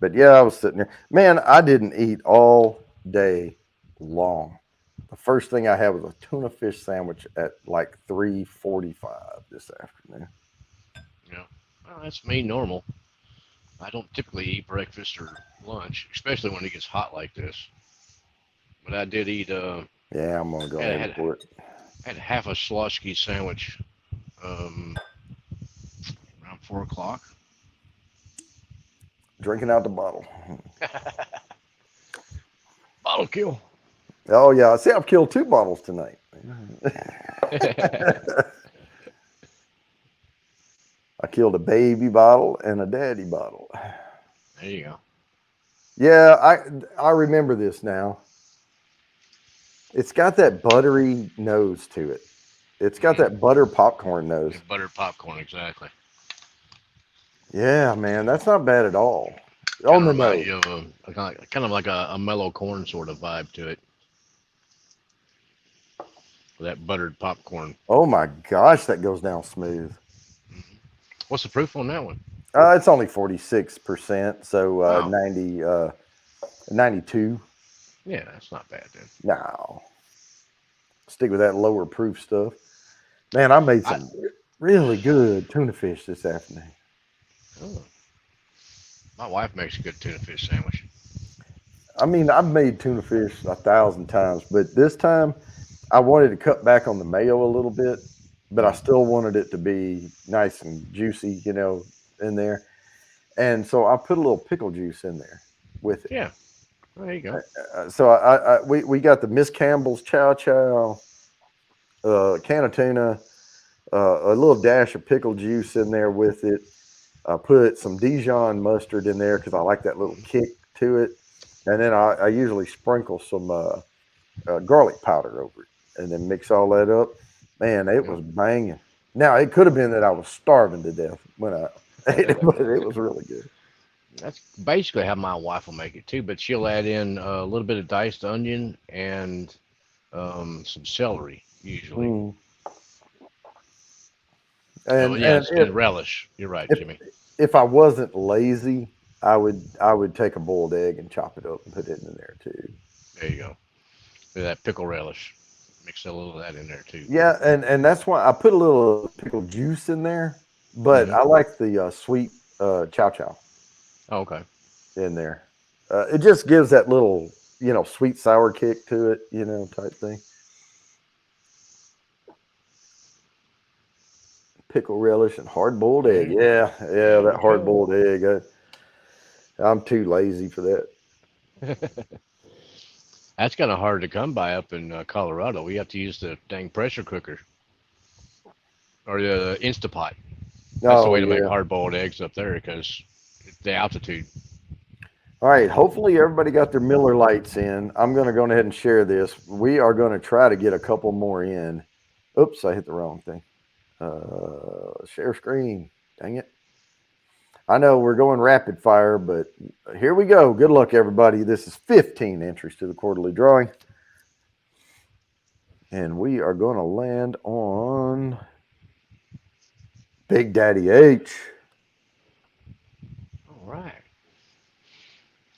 But yeah, I was sitting there. Man, I didn't eat all day long. The first thing I had was a tuna fish sandwich at like 3:45 this afternoon. You know, well, that's me normal. I don't typically eat breakfast or lunch, especially when it gets hot like this. But I did eat. Yeah, I'm gonna go I ahead had for it. had half a Slotsky sandwich um, around 4 o'clock. Drinking out the bottle. Bottle kill. Oh yeah, see, I've killed 2 bottles tonight. There I killed a baby bottle and a daddy bottle. you go. Yeah, I remember this now. It's got that buttery nose to it. It's got Mm, that butter popcorn nose. buttered popcorn, exactly. Yeah, man, that's not bad at all. Kind On of the reminds nose. you of kind of like a mellow corn sort of vibe to it. That buttered popcorn. Oh my gosh, that goes down smooth. Mhm. What's the proof on that one? It's only 46%, so Oh, 90, 92. yeah, that's not bad then. No, stick with that lower proof stuff. Man, I made I some really good tuna fish this afternoon. oh, my wife makes a good tuna fish sandwich. I mean, I've made tuna fish 1,000 times, but this time I wanted to cut back on the mayo a little bit, but I Mm, still wanted it to be nice and juicy, in there. And so I put a little pickle juice in there with it. yeah, there you go. So we got the Miss Campbell's Chow Chow, can of tuna, a little dash of pickle juice in there with it. I put some Dijon mustard in there because I like that little Mm, kick to it. And then I usually sprinkle some garlic powder over it and then mix all that up. Man, it yeah. was banging. Now, it could have been that I was starving to death when I ate it, but it was really good. That's basically how my wife will make it too, but she'll add in a little bit of diced onion and some celery usually. Mm. Oh And yeah, and and relish. You're right, if Jimmy. if I wasn't lazy, I would take a boiled egg and chop it up and put it in there too. There you go. With that pickle relish. Mix a little of that in there too. Yeah, and that's why I put a little pickle juice in there, but Hmm. I like the sweet chow chow Oh, okay. in there. It just gives that little sweet sour kick to it, type thing. Pickle relish and hard boiled There egg. you go. Yeah, yeah, There that we hard go. boiled egg. I'm too lazy for that. That's kind of hard to come by up in Colorado. We have to use the dang pressure cooker or the Instapot. That's the Oh way to make yeah. hard-boiled eggs up there because the altitude. All right. Hopefully everybody got their Miller lights in. I'm going to go ahead and share this. We are going to try to get a couple more in. Oops, I hit the wrong thing. Share screen. Dang it. I know we're going rapid fire, but here we go. Good luck, everybody. This is 15 entries to the quarterly drawing. And we are going to land on Big Daddy H. All right.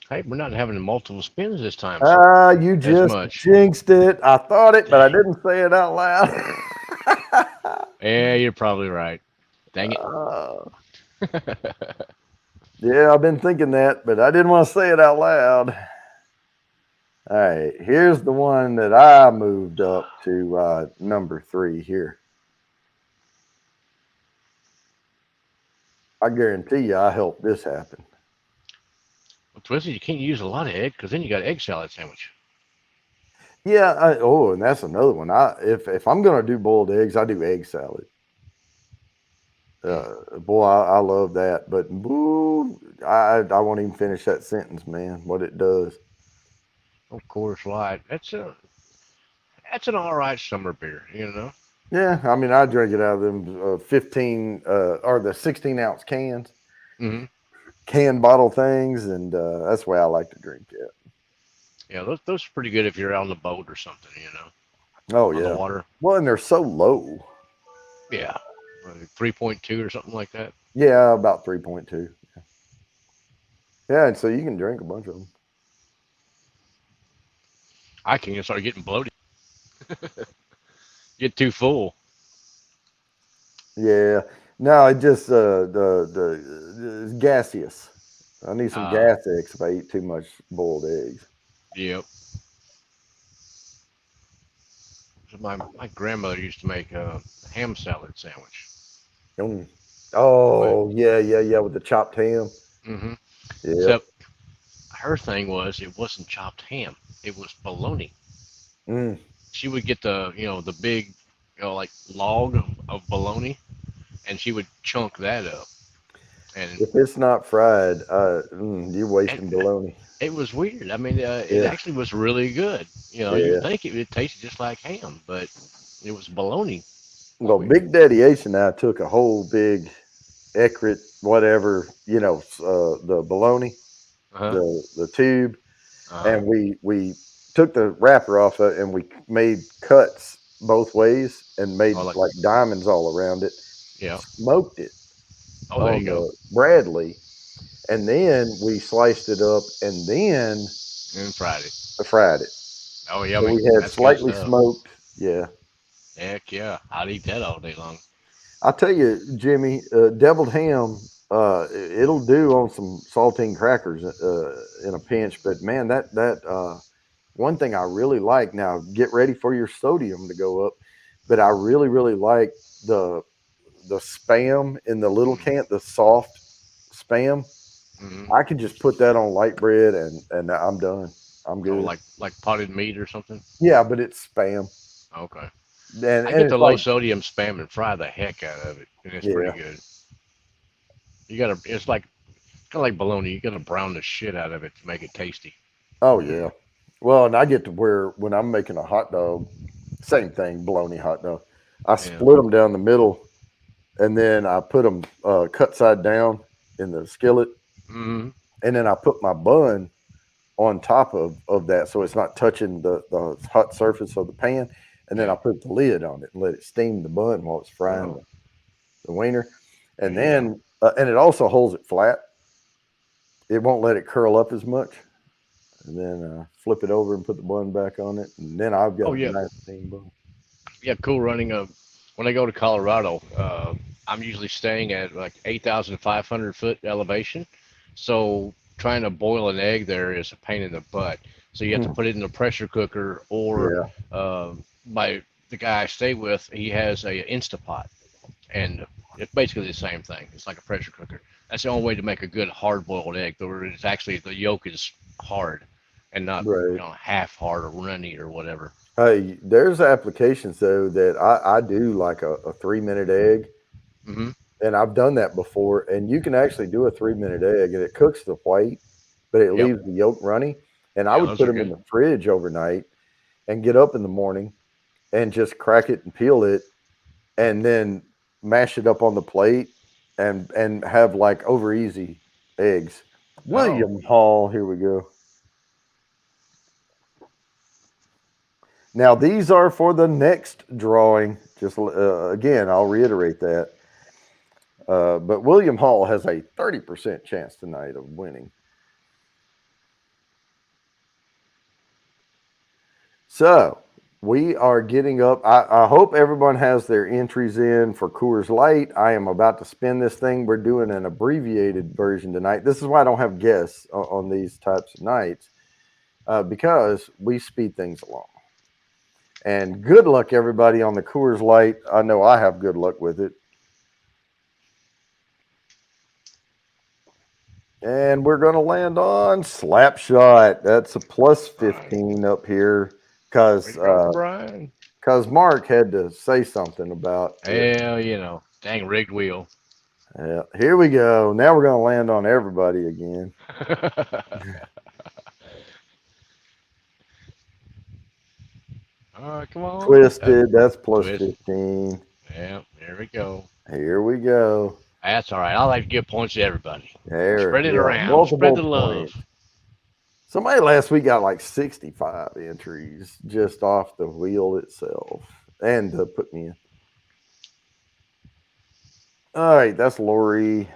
Hey, we're not having multiple spins this time so You as just much. jinxed it. I thought it, but I Dang. didn't say it out loud. Yeah, you're probably right. Dang it. uh, yeah, I've been thinking that, but I didn't want to say it out loud. All right, here's the one that I moved up to number 3 here. I guarantee you I helped this happen. Well, Twisted, you can't use a lot of egg because then you got egg salad sandwich. Yeah. And that's another one. If I'm gonna do boiled eggs, I do egg salad. Mm. Boy, I love that. But boo, I won't even finish that sentence, man. What it does. Of course, Light. That's an all right summer beer, you know. Yeah, I mean, I drink it out of them 15 or the 16-ounce cans, Hmm. can bottle things, and that's the way I like to drink it. Yeah, those are pretty good if you're out on the boat or something, you know, Oh on the yeah. water. Well, and they're so low. Yeah, like 3.2 or something like that. Yeah, about 3.2. Yeah, and so you can drink a bunch of them. I can start getting bloated, get too full. Yeah. No, it just it's gaseous. I need some Uh, gas X if I eat too much boiled eggs. yep. So my grandmother used to make a ham salad sandwich, Mm. but Oh yeah, yeah, yeah, with the chopped ham. hmm Yep. except her thing was it wasn't chopped ham; it was bologna. Mm. She would get the big like log of bologna, and she would chunk that up, and If it's not fried, you're it, wasting bologna. it was weird. I mean, it Yeah, actually was really good. You would yeah. think it tasted just like ham, but it was bologna. Well, Weird. Big Daddy Ace and I took a whole big Ecrit, whatever, the bologna, Uh huh. the tube, Uh huh. and we took the wrapper off it and we made cuts both ways and made Oh, like like diamonds all around it. yeah. Smoked it Oh, there you on go. the Bradley, and then we sliced it up and then And fried it. fried it. Oh, So yummy. we had That's good slightly stuff. smoked. Yeah, Heck yeah, I'd eat that all day long. I'll tell you, Jimmy, deviled ham. It'll do on some saltine crackers in a pinch. But man, that one thing I really like now. Get ready for your sodium to go up. But I really really like the the spam in the little Mm. can, the soft spam. Hmm. I can just put that on light bread and I'm done. I'm Oh, good. like potted meat or something. Yeah, but it's spam, Okay. and I and get the it's low like sodium spam and fry the heck out of it, and it's pretty yeah. good. You gotta, it's like kind of like bologna. You gotta brown the shit out of it to make it tasty. Oh yeah. Well, and I get to where when I'm making a hot dog, same thing, bologna hot dog. I Yeah. split them down the middle, and then I put them cut side down in the skillet, Hmm. and then I put my bun on top of that, so it's not touching the hot surface of the pan. And then I Yeah. put the lid on it and let it steam the bun while it's frying Oh, the wiener, there and you go. then and it also holds it flat. It won't let it curl up as much. And then flip it over and put the bun back on it, and then I've got Oh a yeah, nice steam bun. yeah. Cool running. When I go to Colorado, I'm usually staying at like 8,500 foot elevation. So trying to boil an egg there is a pain in the butt. So you have to put it in a pressure cooker, or Yeah. my the guy I stay with, he has a Instapot, and it's basically the same thing. It's like a pressure cooker. That's the only way to make a good hard boiled egg, where it's actually the yolk is hard and not Right. half hard or runny or whatever. Hey, there's applications though that I do like a 3 minute egg, Hmm. and I've done that before. And you can actually do a 3 minute egg, and it cooks the white, but it Yep. leaves the yolk runny. And I Yeah, would those put are them in good. the fridge overnight and get up in the morning and just crack it and peel it, and then mash it up on the plate and have like over easy eggs. Oh, William Hall, here we go. Now, these are for the next drawing. Just again, I'll reiterate that. But William Hall has a 30% chance tonight of winning. So we are getting up. I hope everyone has their entries in for Coors Light. I am about to spin this thing. We're doing an abbreviated version tonight. This is why I don't have guests on these types of nights because we speed things along. And good luck, everybody, on the Coors Light. I know I have good luck with it. And we're going to land on Slapshot. That's a plus all right. 15 up here. because Brian. Mark had to say something about it. Hell, you know, dang rigged wheel. Yeah, here we go. Now we're gonna land on everybody again. All right, come on. Twisted. That's plus Twist. 15. Yeah, there we go. Here we go. That's all right. I like to give points to everybody. There, Spread it yeah, around. Spread multiple the love. points. Somebody last week got like 65 entries just off the wheel itself, and to put me in. All right, that's Lori.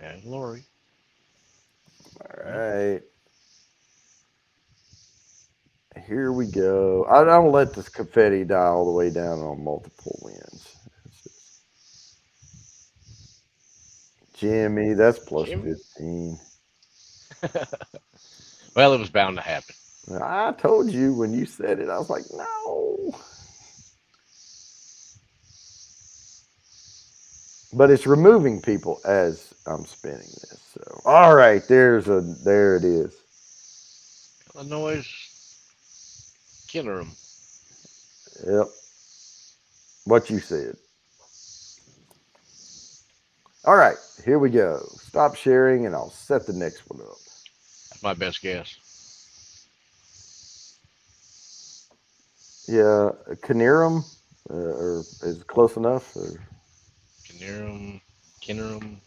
And Lori. All right. Here we go. I don't let this confetti die all the way down on multiple wins. Jimmy, that's plus Jimmy. 15. Well, it was bound to happen. I told you when you said it, I was like, no. But it's removing people as I'm spinning this. So, all right, there it is. Illinois killer him. Yep. What you said. All right, here we go. Stop sharing and I'll set the next one up. That's my best guess. Yeah, Kinerum, or is it close enough? Or? Kinnerum.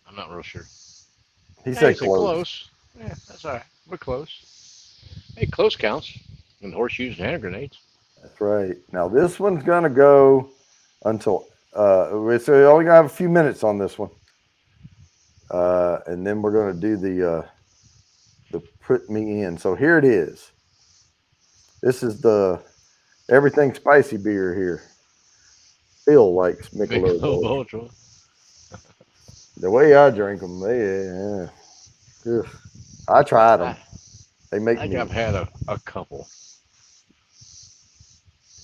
I'm not real sure. He Yeah, said close. close. Yeah, that's all right. We're close. Hey, close counts. And horseshoes and hand grenades. That's right. Now this one's gonna go until so we only gonna have a few minutes on this one, and then we're gonna do the put me in. So here it is. This is the everything spicy beer here. Phil likes Michelob Ultra. The way I drink them, I tried them. They make I think me. I've had a couple.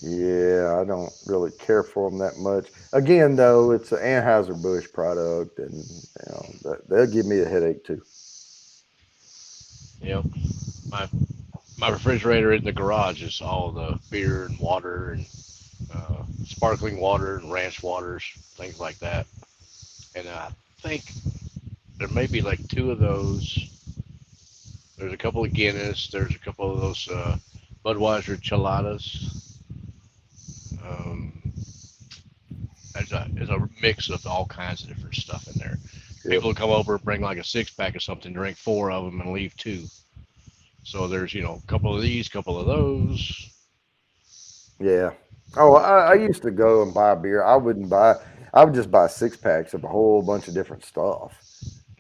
Yeah, I don't really care for them that much. Again, though, it's an Anheuser-Busch product, and they'll give me a headache too. Yep. My refrigerator in the garage is all the beer and water and sparkling water and ranch waters, things like that. And I think there may be like two of those. There's a couple of Guinness. There's a couple of those Budweiser Cheladas. There's a mix of all kinds of different stuff in there. Yep. People will come over, bring like a 6-pack of something, drink 4 of them, and leave 2. So there's a couple of these, couple of those. Yeah. Oh, I used to go and buy beer. I would just buy 6-packs of a whole bunch of different stuff.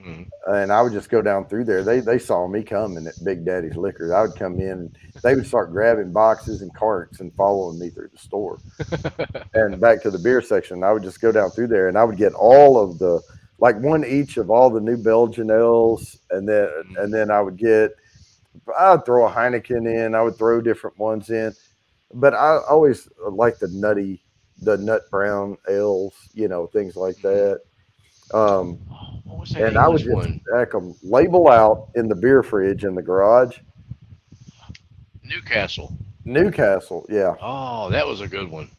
Mm. And I would just go down through there. They saw me coming at Big Daddy's Liquors. I would come in, and they would start grabbing boxes and carts and following me through the store. And back to the beer section, I would just go down through there, and I would get all of the, like one each of all the New Belgian ales, and then I'd throw a Heineken in. I would throw different ones in, but I always like the nut brown ales, things like that. What was that And I would English just one? stack them label out in the beer fridge in the garage. Newcastle, yeah. Oh, that was a good one.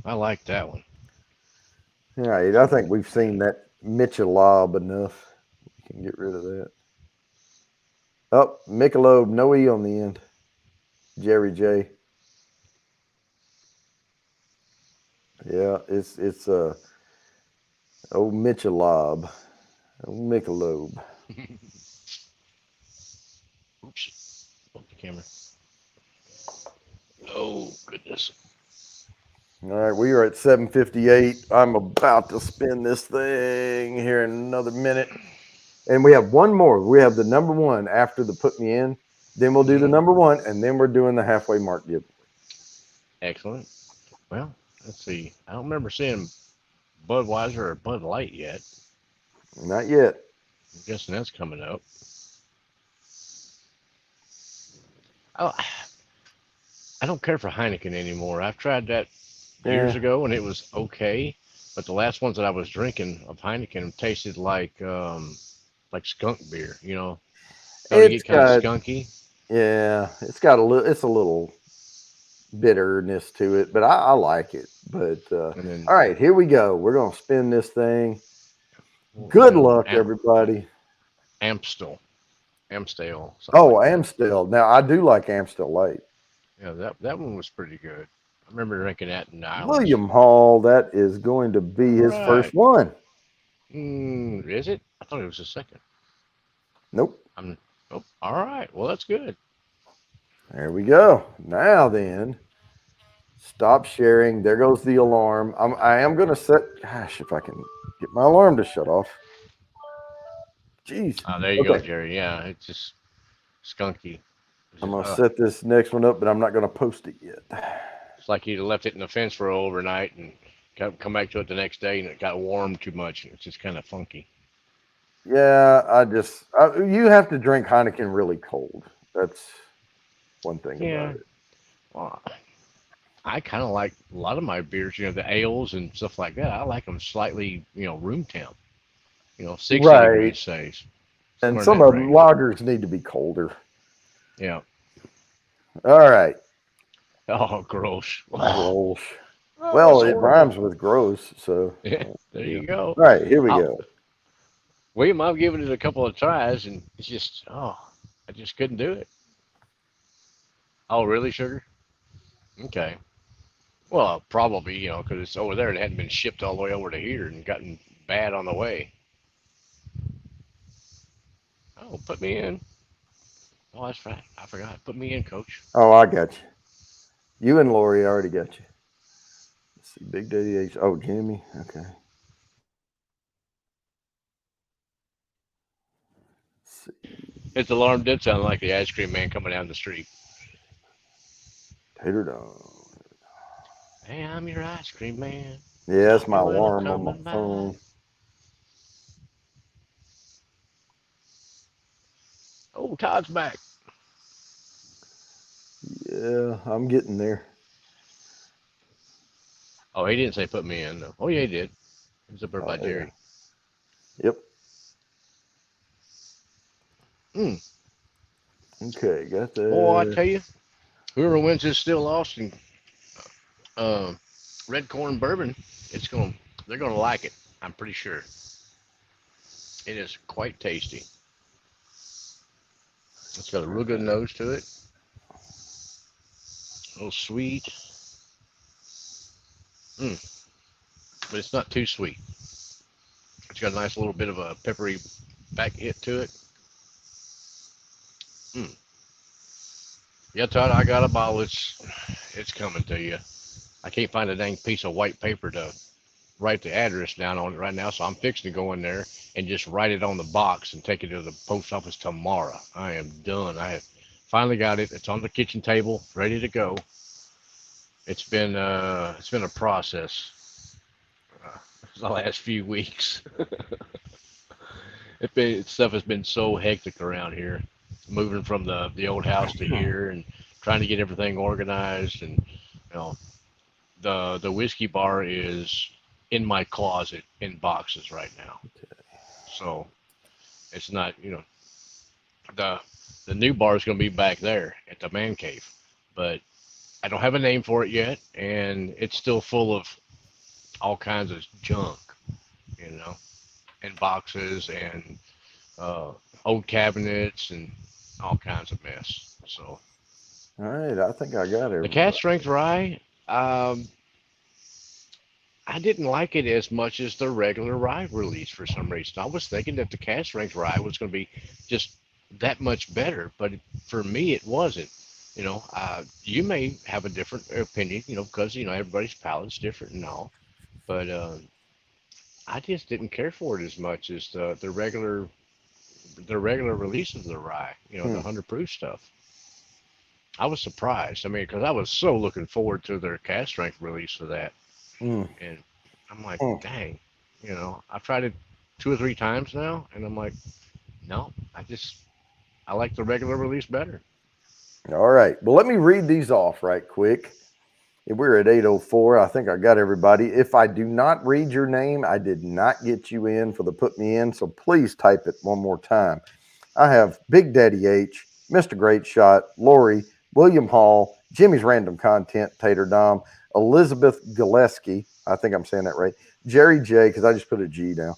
I like that one. Right, I think we've seen that Michelob enough. We can get rid of that. Oh, Michelob, no E on the end. Jerry J. Yeah, it's old Michelob. Old Michelob. Oops. Off the camera. Oh, goodness. All right, we are at 7:58. I'm about to spin this thing here in another minute. And we have one more. We have the number one after the put me in. Then we'll do the number one, and then we're doing the halfway mark giveaway. Excellent. Well, let's see. I don't remember seeing Budweiser or Bud Light yet. Not yet. I'm guessing that's coming up. I don't care for Heineken anymore. I've tried that years ago, and it was okay. But the last ones that I was drinking of Heineken tasted like skunk beer. Starting to get kind of skunky. Yeah, it's a little bitterness to it, but I like it. But And then all right, here we go. We're gonna spin this thing. and Good then luck, everybody. Amstel, Amstel, something Oh, like that. Amstel. Now I do like Amstel Light. Yeah, that one was pretty good. I remember drinking that in the islands. William Hall. That is going to be All his first right. one. Is it? I thought it was the second. Nope. I'm. Oh, all right. Well, that's good. There we go. Now then, stop sharing. There goes the alarm. I am going to set. Gosh, if I can get my alarm to shut off. Jeez. There you go, Okay. Jerry. Yeah, it's just skunky. I'm going to set this next one up, but I'm not going to post it yet. It's like you left it in the fence for overnight and come back to it the next day, and it got warm too much, and it's just kind of funky. Yeah, you have to drink Heineken really cold. That's one thing about it. Well, I kind of like a lot of my beers, the ales and stuff like that. I like them slightly, room temp, 60 degrees, say. And some of the lagers need to be colder. Yeah. All right. Oh, gross. Gross. Well, it rhymes with gross, so. Yeah, there you go. All right, here we go. William, I've given it a couple of tries, and it's just, I just couldn't do it. Oh, really, sugar? Okay. Well, probably, because it's over there and it hadn't been shipped all the way over to here and gotten bad on the way. Oh, put me in. Oh, that's right. I forgot. Put me in, Coach. Oh, I got you. You and Lori, I already got you. Let's see, Big Daddy H. Oh, Jimmy. Okay. Its alarm did sound like the ice cream man coming down the street. Tater down. Hey, I'm your ice cream man. Yeah, that's my alarm on my phone. Oh, Todd's back. Yeah, I'm getting there. Oh, he didn't say put me in, though. Oh, yeah, he did. He's up there by Jerry. Yep. Hmm. Okay, got that. Oh, I tell you, whoever wins this Still Austin red corn bourbon, they're gonna like it. I'm pretty sure. It is quite tasty. It's got a real good nose to it. A little sweet. But it's not too sweet. It's got a nice little bit of a peppery back hit to it. Yeah, Todd, I got a bottle. It's coming to you. I can't find a dang piece of white paper to write the address down on it right now, so I'm fixing to go in there and just write it on the box and take it to the post office tomorrow. I am done. I have finally got it. It's on the kitchen table, ready to go. It's been a process the last few weeks. Stuff has been so hectic around here, moving from the old house to here and trying to get everything organized, and the whiskey bar is in my closet in boxes right now. So it's not, the new bar is going to be back there at the man cave, but I don't have a name for it yet, and it's still full of all kinds of junk, in boxes and old cabinets and all kinds of mess. So, all right, I think I got it. The Cask Strength Rye, I didn't like it as much as the regular rye release for some reason. I was thinking that the Cask Strength Rye was going to be just that much better, but for me, it wasn't. You may have a different opinion, because everybody's palate's different and all, but I just didn't care for it as much as the regular release of the rye, the 100 proof stuff. I was surprised. I mean, because I was so looking forward to their Cask Strength release of that. And I'm like, dang, I've tried it 2 or 3 times now, and I'm like, no, I like the regular release better. All right. Well, let me read these off right quick. We're at 8:04. I think I got everybody. If I do not read your name, I did not get you in for the put me in, so please type it one more time. I have Big Daddy H, Mr. Great Shot, Lori, William Hall, Jimmy's Random Content, Tater Dom, Elizabeth Gillespie. I think I'm saying that right. Jerry J, because I just put a G down.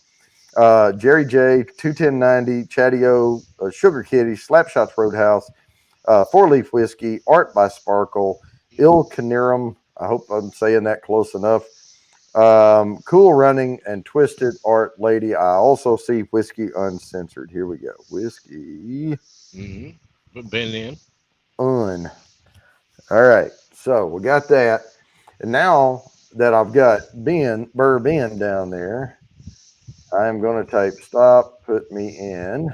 Jerry J, 21090, Chatty O, Sugar Kitty, Slapshots Roadhouse, Four Leaf Whiskey, Art by Sparkle, Il Canirum. I hope I'm saying that close enough. Cool Running and Twisted Art Lady. I also see Whiskey Uncensored. Here we go. Whiskey Been in. Un. All right. So we got that. And now that I've got Burr Ben down there, I'm going to type stop, put me in.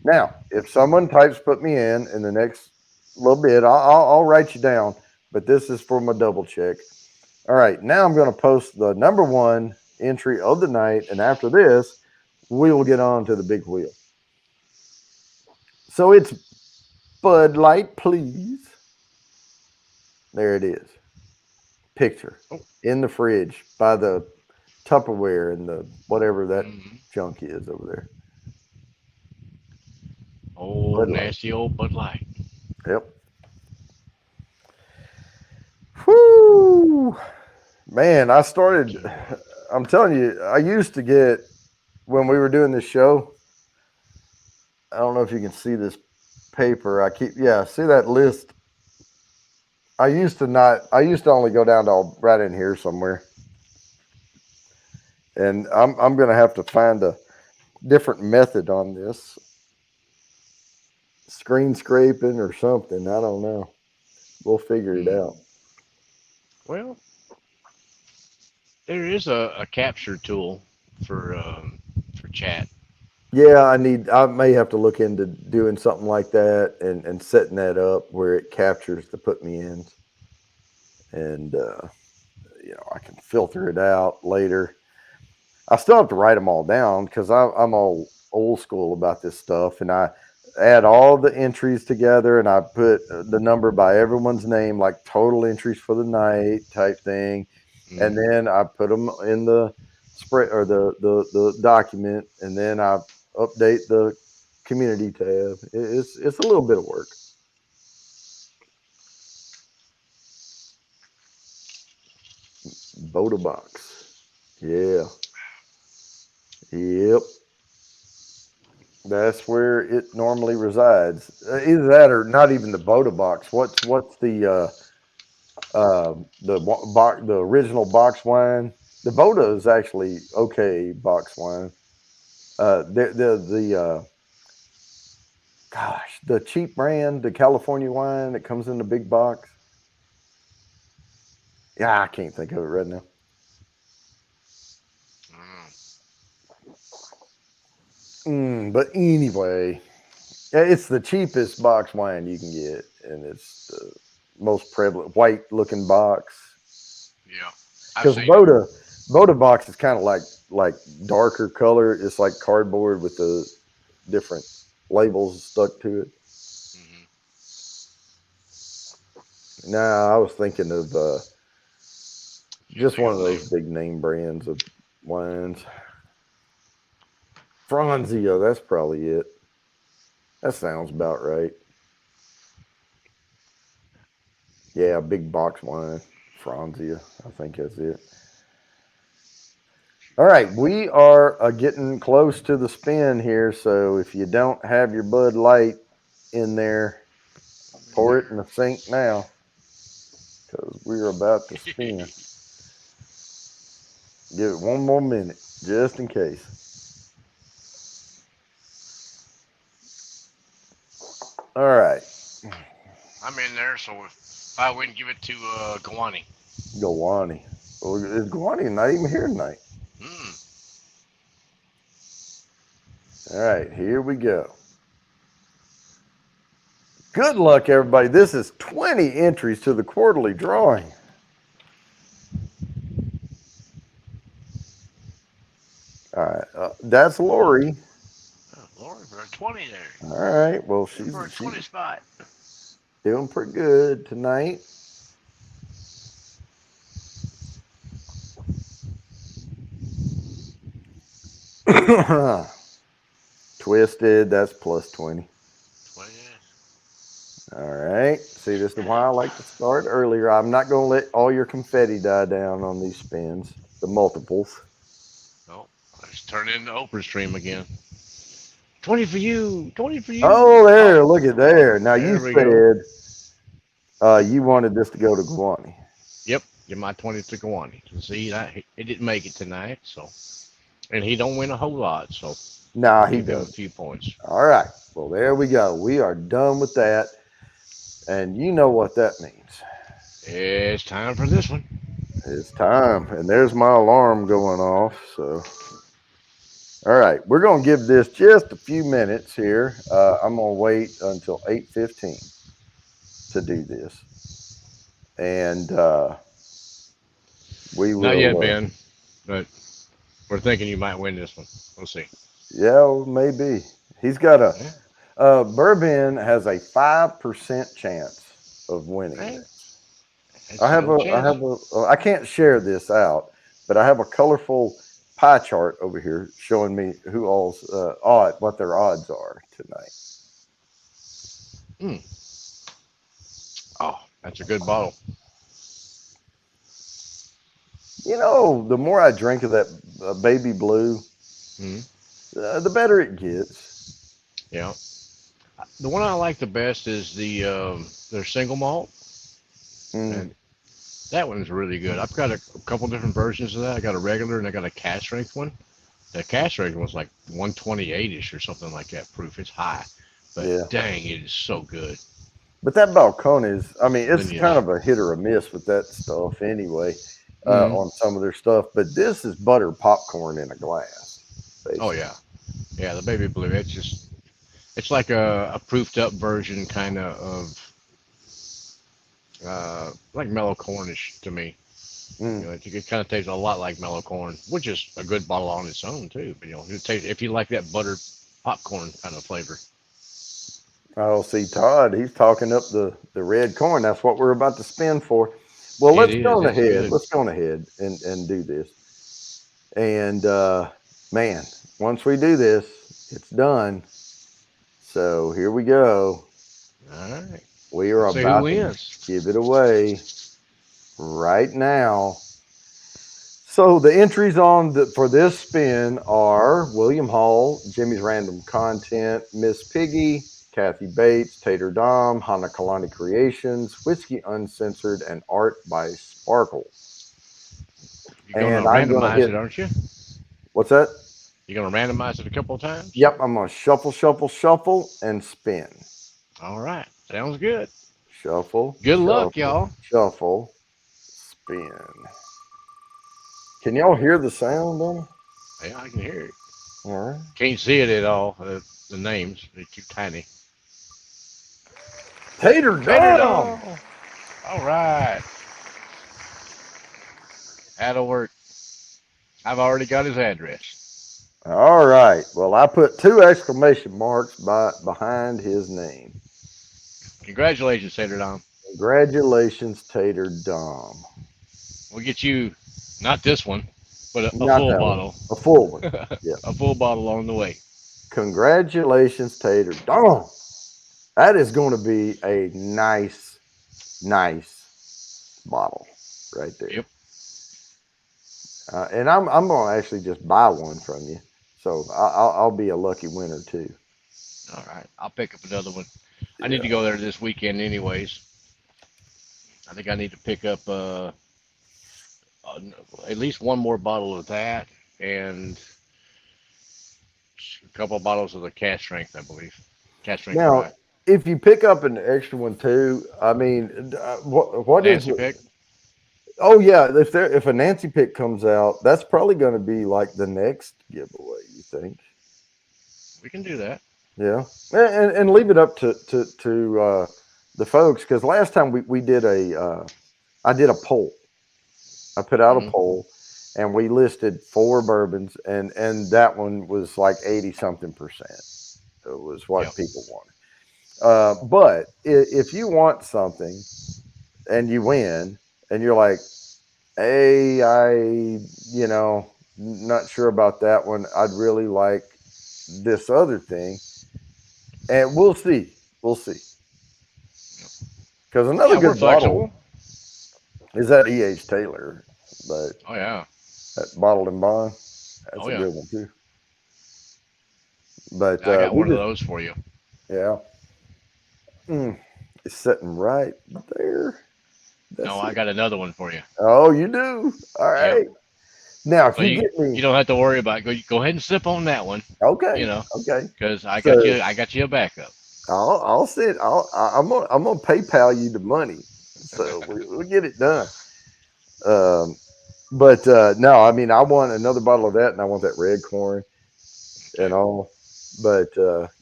Now, if someone types put me in the next little bit, I'll write you down, but this is for my double check. All right, now I'm going to post the number one entry of the night, and after this, we will get on to the big wheel. So it's Bud Light, please. There it is. Picture in the fridge by the Tupperware and the whatever that junk is over there. Old nasty old Bud Light. Yep. Whoo! Man, I'm telling you, I used to get, when we were doing this show, I don't know if you can see this paper. See that list? I used to only go down to right in here somewhere. And I'm going to have to find a different method on this. Screen scraping or something. I don't know. We'll figure it out. Well, there is a capture tool for chat. Yeah, I may have to look into doing something like that and setting that up where it captures the put me in. And, I can filter it out later. I still have to write them all down because I'm all old school about this stuff. And I add all the entries together and I put the number by everyone's name, like total entries for the night type thing. And then I put them in the spread or the document, and then I update the community tab. It's a little bit of work. Voda box. Yeah. Yep. That's where it normally resides. Either that or not even the Voda box. What's the original box wine? The Voda is actually okay box wine. The cheap brand, the California wine that comes in the big box. Yeah, I can't think of it right now. But anyway, it's the cheapest box wine you can get, and it's the most prevalent white-looking box. Yeah, because Voda box is kind of like darker color. It's like cardboard with the different labels stuck to it. Nah, I was thinking of just one of those big name brands of wines. Franzia, that's probably it. That sounds about right. Yeah, big box wine. Franzia, I think that's it. All right, we are getting close to the spin here, so if you don't have your Bud Light in there, pour it in the sink now, because we're about to spin. Give it one more minute, just in case. All right. I'm in there, so if I wouldn't give it to Gawani. Gawani. Well, is Gawani not even here tonight? All right, here we go. Good luck, everybody. This is 20 entries to the quarterly drawing. All right, that's Lori. Lori for a 20 there. All right, well, she's for a 20 spot. Doing pretty good tonight. Twisted, that's plus 20. 20, All right. See, this is why I like to start earlier. I'm not going to let all your confetti die down on these spins, the multiples. Oh, let's turn into Oprah stream again. 20 for you. 20 for you. Oh, Oh, there. Look at there. Now, you there we go. said you wanted this to go to Guwani. Yep. Give my 20 to Kawani. See, it didn't make it tonight, so. And he don't win a whole lot, so Nah, I'll he give him a doesn't. few points. All right. Well, there we go. We are done with that. And you know what that means. It's time for this one. It's time. And there's my alarm going off. So, all right. We're going to give this just a few minutes here. I'm going to wait until 8:15 to do this. And we will. Not yet, Ben, but we're thinking you might win this one. We'll see. Yeah, maybe. He's got a. Yeah. Bourbon has a 5% chance of winning Hey, this. it's I have no a. chance. I can't share this out, but I have a colorful pie chart over here showing me who all's what their odds are tonight. Oh, that's a good bottle. You know, the more I drink of that baby blue, Hmm. the better it gets. Yeah. The one I like the best is their single malt, Mm, and that one's really good. I've got a couple different versions of that. I got a regular and I got a cask strength one. The cask strength one's like 128ish or something like that proof. It's high, but yeah. dang, it is so good. But that Balcone is, I mean, it's kind Lineage. of a hit or a miss with that stuff anyway, Hmm. on some of their stuff. But this is butter popcorn in a glass, Oh basically. yeah, yeah. The baby blue. It's like a proofed up version kind of like mellow cornish to me. Mm. It kind of tastes a lot like mellow corn, which is a good bottle on its own too. But it tastes if you like that buttered popcorn kind of flavor. Oh, see, Todd, he's talking up the red corn. That's what we're about to spin for. Well, It let's go is. on It's ahead. good. Let's go on ahead and do this. And man, once we do this, it's done. So here we go. All right. We are Let's see who about to wins. give it away right now. So the entries for this spin are William Hall, Jimmy's Random Content, Miss Piggy, Kathy Bates, Tater Dom, Hana Kalani Creations, Whiskey Uncensored, and Art by Sparkle. You're And gonna I'm going to randomize hit, it, aren't you? what's that? You're gonna randomize it a couple of times. Yep, I'm going to shuffle, shuffle, shuffle, and spin. All right. Sounds good. Shuffle, Good luck, shuffle, y'all. shuffle, spin. Can y'all hear the sound on it? Yeah, I can hear it. All right. Can't see it at all. The names they're too tiny. Tater Tater Dom! dog. All right. That'll work. I've already got his address. All right. Well, I put 2 exclamation marks behind his name. Congratulations, Tater Dom. Congratulations, Tater Dom. We'll get you not this one, but a Not full that one. bottle. A full one. Yeah. A full bottle on the way. Congratulations, Tater Dom. That is going to be a nice, nice bottle right there. Yep. And I'm going to actually just buy one from you. So I'll be a lucky winner too. All right. I'll pick up another one. I need to go there this weekend, anyways. I think I need to pick up at least one more bottle of that and a couple of bottles of the cask strength, I believe. Cask strength Now, rye. if you pick up an extra one too, I mean, what is Nancy it? pick. Oh yeah, if a Nancy pick comes out, that's probably going to be like the next giveaway. You think? We can do that. Yeah, and leave it up to the folks because last time we did I did a poll. I put out a Hmm. poll, and we listed 4 bourbons, and that one was like 80 something percent. It was what Yep. people wanted. But if you want something and you win, and you're like, hey, not sure about that one. I'd really like this other thing. And we'll see. We'll see. Because another Yeah, we're good bottle flexible. is that E.H. Taylor, but Oh yeah. that bottled and bond, that's Oh a yeah. good one too. But I got we one of just, those for you. yeah, mm, it's sitting right there. No, That's I it. got another one for you. Oh, you do. All Yep. right. Now, if So you you get me, you don't have to worry about go ahead and sip on that one, okay, you know, okay. because So I got you a backup. I'll sit. I'm gonna PayPal you the money, so we'll get it done. Um, but no, I mean, I want another bottle of that, and I want that red corn and Okay. all. But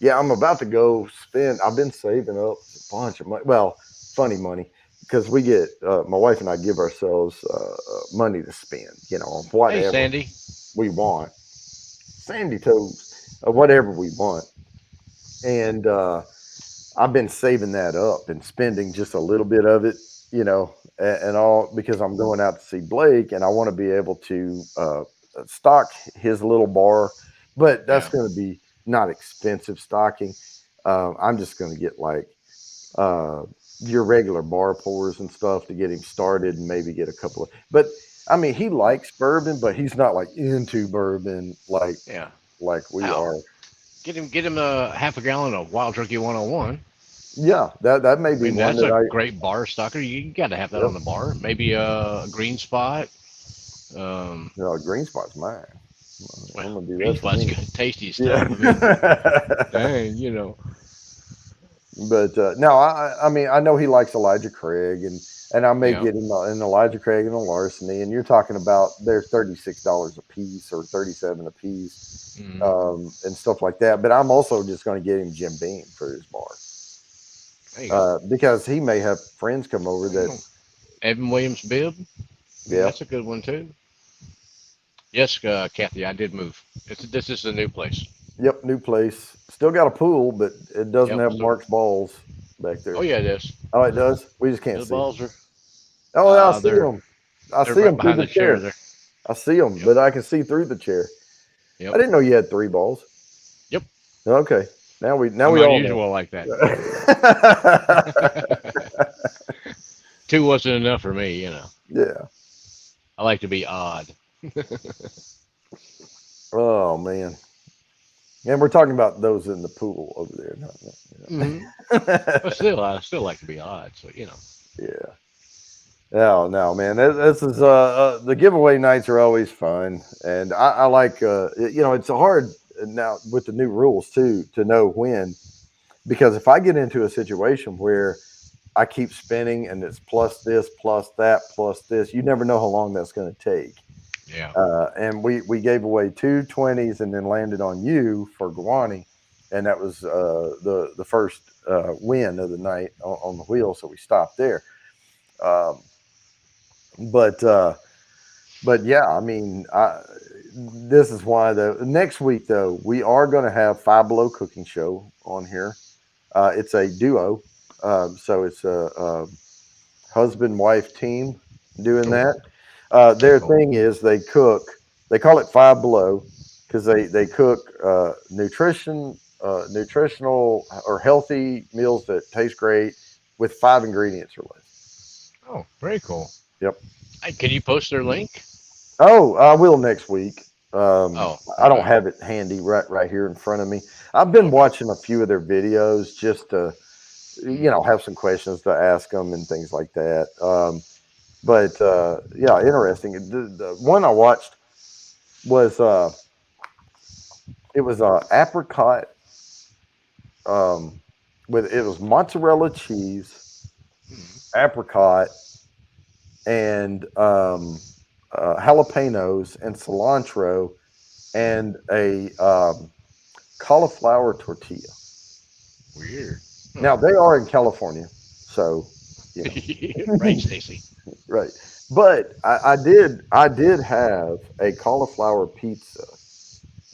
yeah, I'm about to go spend. I've been saving up a bunch of money. Well, funny money because we get my wife and I give ourselves money to spend. You know, on Hey whatever Sandy. we want, sandy toes, whatever we want, and I've been saving that up and spending just a little bit of it. You know, and all because I'm going out to see Blake, and I want to be able to stock his little bar, but that's Yeah. going to be not expensive stocking. I'm just going to get like uh, your regular bar pours and stuff to get him started, and maybe get a couple of. But I mean, he likes bourbon, but he's not like into bourbon Yeah. like we Oh, are. get him a half a gallon of Wild Turkey 101. Yeah, that may I be mean, one that's that a I. great bar stocker. You got to have that Yep. on the bar. Maybe a green spot. Um, No, green spot's mine. I'm well, gonna do green that for spot's me. good, tasty Yeah. stuff. I mean, dang, you know. But no, I mean I know he likes Elijah Craig, and I may Yeah. get him an Elijah Craig and a Larceny, and you're talking about they're $36 a piece or 37 a piece, Mm, and stuff like that. But I'm also just going to get him Jim Beam for his bar there you go. because he may have friends come over You that. know, Evan Williams bib. I mean, Yeah. that's a good one too. Yes, Kathy, I did move. This is a new place. Yep. New place. Still got a pool, but it doesn't Yep. have So, Mark's balls back oh there. yeah, it is. Oh, it does. We just can't The see them. balls are Oh, yeah, I see they're them. I they're see right them through behind the the chair chair. there. I see them, Yep. but I can see through the chair. I Yep. didn't know you had three balls. Yep. Okay, now I'm we all know. unusual like that. Two wasn't enough for me, you know. Yeah. I like to be odd. Oh man. And we're talking about those in the pool over there. Hmm. But Not- still, I still like to be odd. So you know. yeah. No, no, man. This is the giveaway nights are always fun, and I like it's hard now with the new rules too to know when because if I get into a situation where I keep spinning and it's plus this, plus that, plus this, you never know how long that's going to take. Yeah. And we gave away two 20s and then landed on you for Guani, and that was the first win of the night on the wheel, so we stopped there. Um, but yeah, I mean, this is why the next week though we are going to have Five Below Cooking Show on here. It's a duo, so it's a husband wife team doing Oh, that. very Their cool. thing is they cook. They call it Five Below because they cook nutritional or healthy meals that taste great with five ingredients or less. Oh, very cool. Yep. Hey, can you post their link? Oh, I will next week. Oh, I don't okay. have it handy right here in front of me. I've been Okay. watching a few of their videos just to Mm. have some questions to ask them and things like that. But yeah, interesting. The one I watched was it was apricot um, with it was mozzarella cheese, Mm. apricot, and jalapenos and cilantro and a cauliflower tortilla. Weird. Now they are in California, so you know, Right, Stacy. right. But I did have a cauliflower pizza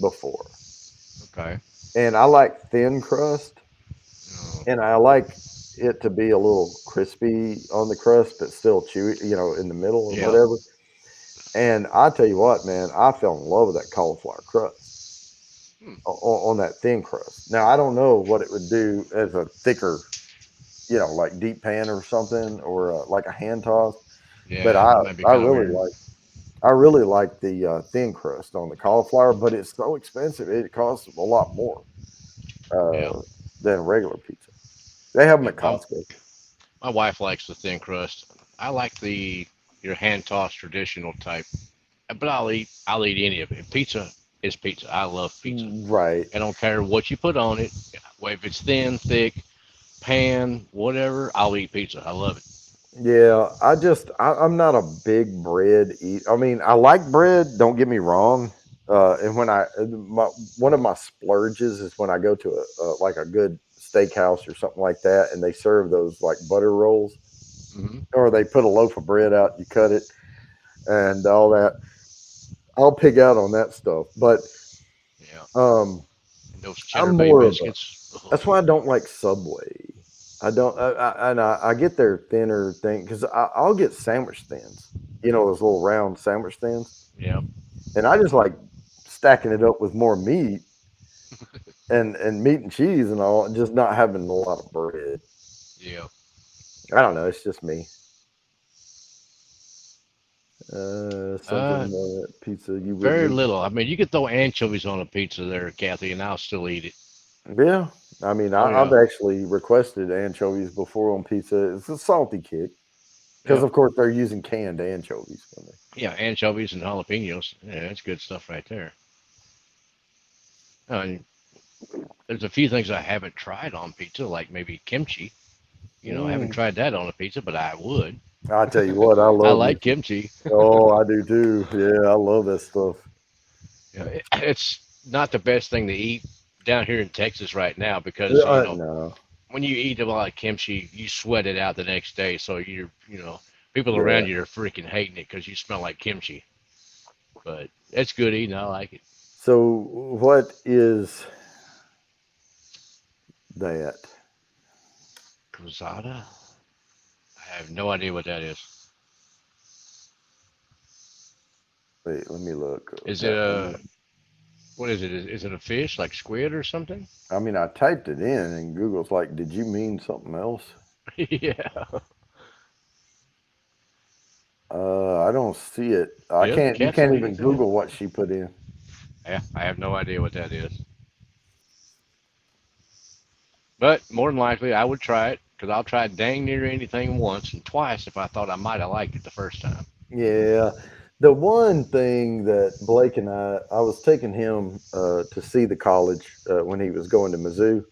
before, Okay. and I like thin crust, Oh, and I like it to be a little crispy on the crust, but still chewy, in the middle or yeah. whatever. And I tell you what, man, I fell in love with that cauliflower crust Hmm. on that thin crust. Now I don't know what it would do as a thicker. like deep pan or something, or like a hand toss. But Yeah, I that might be I kind of really weird. like the thin crust on the cauliflower, but it's so expensive. It costs a lot more Yeah, uh, than regular pizza. They have them yeah. at Costco. My wife likes the thin crust. I like the your hand tossed traditional type, but I'll eat any of it. Pizza is pizza. I love pizza. Right. I don't care what you put on it. If it's thin, thick, pan, whatever, I'll eat pizza. I love it. Yeah, I'm not a big bread eat. I mean, I like bread. Don't get me wrong. And when one of my splurges is when I go to like a good steakhouse or something like that, and they serve those like butter rolls, Hmm. or they put a loaf of bread out, you cut it, and all that. I'll pig out on that stuff, but Yeah, um, and those I'm cheddar bay more of a. biscuits. That's Oh, why I don't like Subway. I don't, and I get their thinner thing because I'll get sandwich thins, those little round sandwich thins, yeah, and I just like stacking it up with more meat and meat and cheese and all, and just not having a lot of bread. yeah. I don't know. It's just me. Something Uh, pizza you wouldn't very eat. little. I mean, you could throw anchovies on a pizza there, Kathy, and I'll still eat it. Yeah, I mean, Oh I've yeah, actually requested anchovies before on pizza. It's a salty kick because, yeah, of course, they're using canned anchovies when they. yeah. Anchovies and jalapenos. Yeah, that's good stuff right there. And there's a few things I haven't tried on pizza, like maybe kimchi. I haven't Mm. tried that on a pizza, but I would. I tell you what, I I love me. like kimchi. Oh, I do too. Yeah, I love that stuff. It's not the best thing to eat down here in Texas right now because No, when you eat a lot of kimchi, you sweat it out the next day. So people yeah. around you are freaking hating it because you smell like kimchi. But it's good eating. I like it. So, what is that? Cruzada? I have no idea what that is. Wait, let me look. Is it That a what is it? Is it a fish like squid or something? I mean, I typed it in, and Google's like, "Did you mean something else?" Yeah. I don't see it. I Yeah, can't. You Kathy can't made even it there. Google what she put in. Yeah, I have no idea what that is. But more than likely, I would try it because I'll try dang near anything once and twice if I thought I might have liked it the first time. Yeah, the one thing that Blake and I was taking him to see the college when he was going to Mizzou,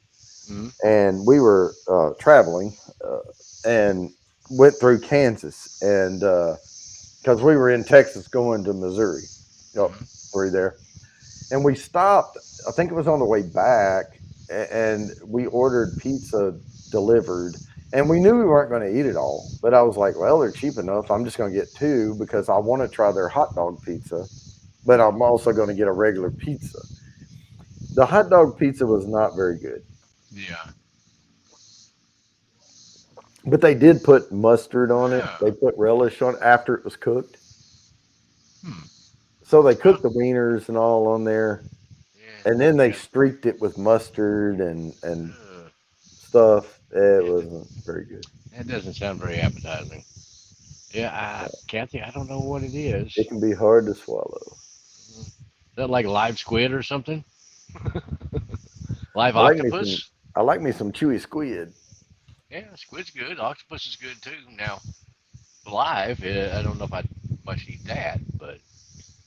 Mm-hmm. and we were traveling and went through Kansas, and because we were in Texas going to Missouri, up Mm-hmm. through there, and we stopped. I think it was on the way back, and we ordered pizza delivered. And we knew we weren't going to eat it all, but I was like, well, they're cheap enough. I'm just going to get two because I want to try their hot dog pizza, but I'm also going to get a regular pizza. The hot dog pizza was not very good, Yeah. but they did put mustard on it. Yeah. They put relish on it after it was cooked. Hmm. So they Huh. cooked the wieners and all on there, Yeah. and then they Yeah. streaked it with mustard and Uh, stuff. It yeah. wasn't very good. That doesn't sound very appetizing. Yeah, Kathy, I don't know what it is. It can be hard to swallow. Is that like live squid or something? Live I like me some. octopus? I like me some chewy squid. Yeah, squid's good. Octopus is good too. Now, live, I don't know if I'd much eat that, but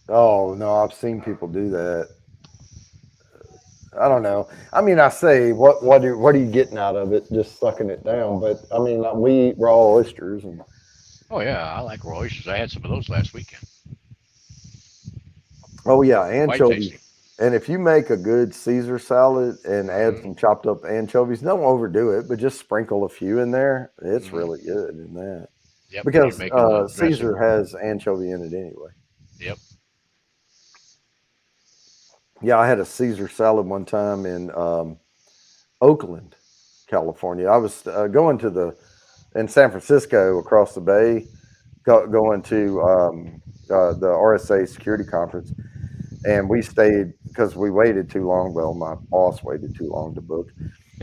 Oh no, I've seen people do that. I don't know. I mean, I say, what are you getting out of it? Just sucking it down. But I mean, like, we eat raw oysters, and oh yeah, I like raw oysters. I had some of those last weekend. oh yeah, Quite anchovies. tasty. And if you make a good Caesar salad and add Hmm. some chopped up anchovies, don't overdo it, but just sprinkle a few in there. It's Hmm. really good in that Yep, when you're because making the Caesar dressing. has anchovy in it anyway. Yep. Yeah, I had a Caesar salad one time in Oakland, California. I was going to in San Francisco across the bay, going to the RSA security conference, and we stayed because we waited too long. Well, my boss waited too long to book,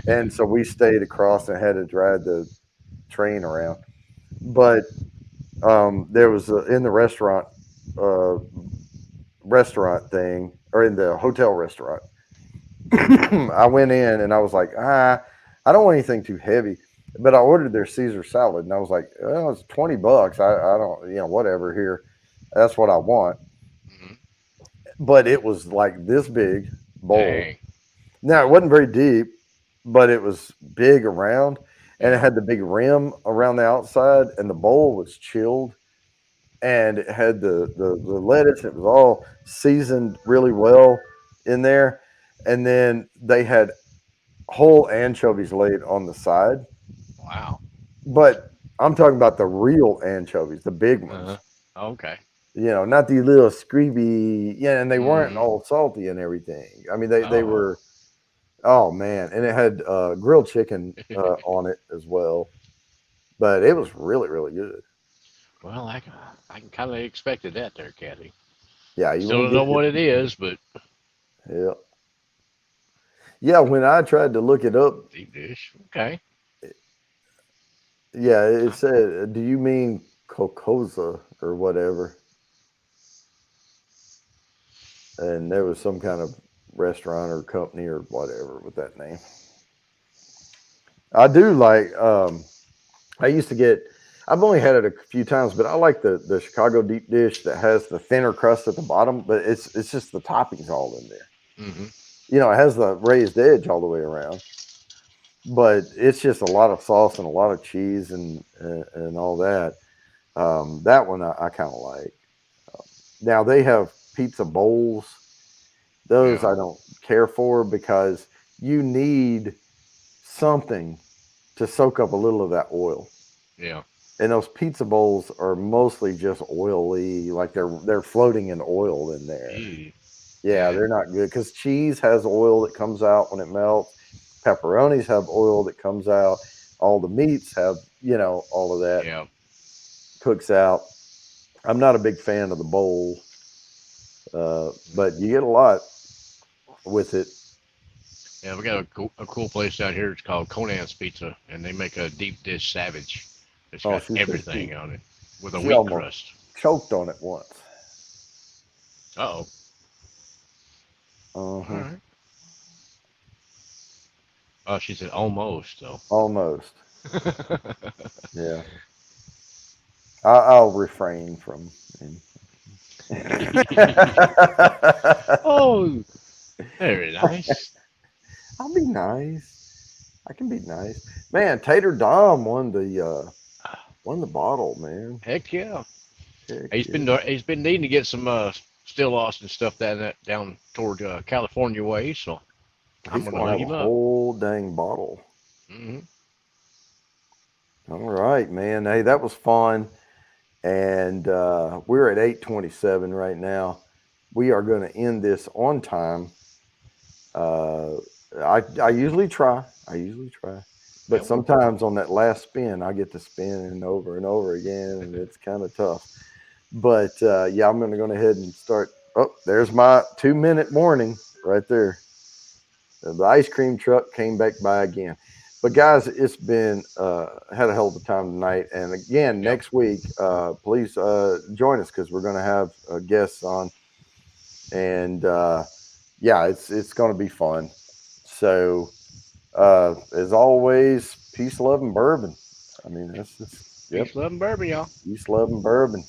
And so we stayed across and had to drive the train around. But there was in the uh, restaurant thing, or in the hotel restaurant. I went in and I was like, I don't want anything too heavy, but I ordered their Caesar salad and I was like, well, it's $20. I don't, whatever here. That's what I want. Hmm. But it was like this big bowl. Dang. Now it wasn't very deep, but it was big around, and it Yeah. had the big rim around the outside, and the bowl was chilled, and it had the lettuce. It was all seasoned really well in there, and then they had whole anchovies laid on the side. Wow. But I'm talking about the real anchovies, the big Uh-huh. ones. Okay. Not these little screeby. Yeah, and they weren't Hmm. all salty and everything. I mean, they Oh. were. Oh man, and it had grilled chicken on it as well. But it was really really good. Well, I can kind of expected that there, Kathy. Yeah, you Still want don't to know get what it is, but yeah. Yeah, when I tried to look it up, deep dish. Okay. yeah, it said, "Do you mean Cocoza or whatever?" And there was some kind of restaurant or company or whatever with that name. I do like. I used to get. I've only had it a few times, but I like the Chicago deep dish that has the thinner crust at the bottom, but it's just the toppings all in there. Hmm. It has the raised edge all the way around, but it's just a lot of sauce and a lot of cheese and all that. That one I kind of like. Now they have pizza bowls. Those Yeah. I don't care for because you need something to soak up a little of that oil. Yeah. And those pizza bowls are mostly just oily, like they're floating in oil in there. Ew. Yeah, Yeah. they're not good because cheese has oil that comes out when it melts. Pepperonis have oil that comes out. All the meats have, all of that Yeah. cooks out. I'm not a big fan of the bowl, but you get a lot with it. Yeah. We got a cool place down here. It's called Conan's Pizza, and they make a deep dish savage. It's Oh, got she said everything on it with a she wheat almost crust. choked on it once. Uh oh. Uh All huh. right. Oh, she said almost though. Almost. Yeah. I'll refrain from. Oh, very nice. I'll be nice. I can be nice, man. Tater Dom won the bottle, man. Heck yeah. Heck He's yeah. been needing to get some still lost and stuff down toward California way. So I'm He's gonna gonna hook have a him up. whole dang bottle. Hmm. All right, man. Hey, that was fun, and we're at 8:27 right now. We are going to end this on time. Uh, I usually try. But Yep. sometimes on that last spin, I get to spin over and over again, and it's kind of tough. But yeah, I'm going to go ahead and start. Oh, there's my 2 minute warning right there. The ice cream truck came back by again. But guys, it's been had a hell of a time tonight. And again, Yep. next week, please join us because we're going to have guests on, and yeah, it's going to be fun. So as always, peace, love, and bourbon. I mean, that's just, yep, Peace, love, and bourbon, y'all. peace, love, and bourbon.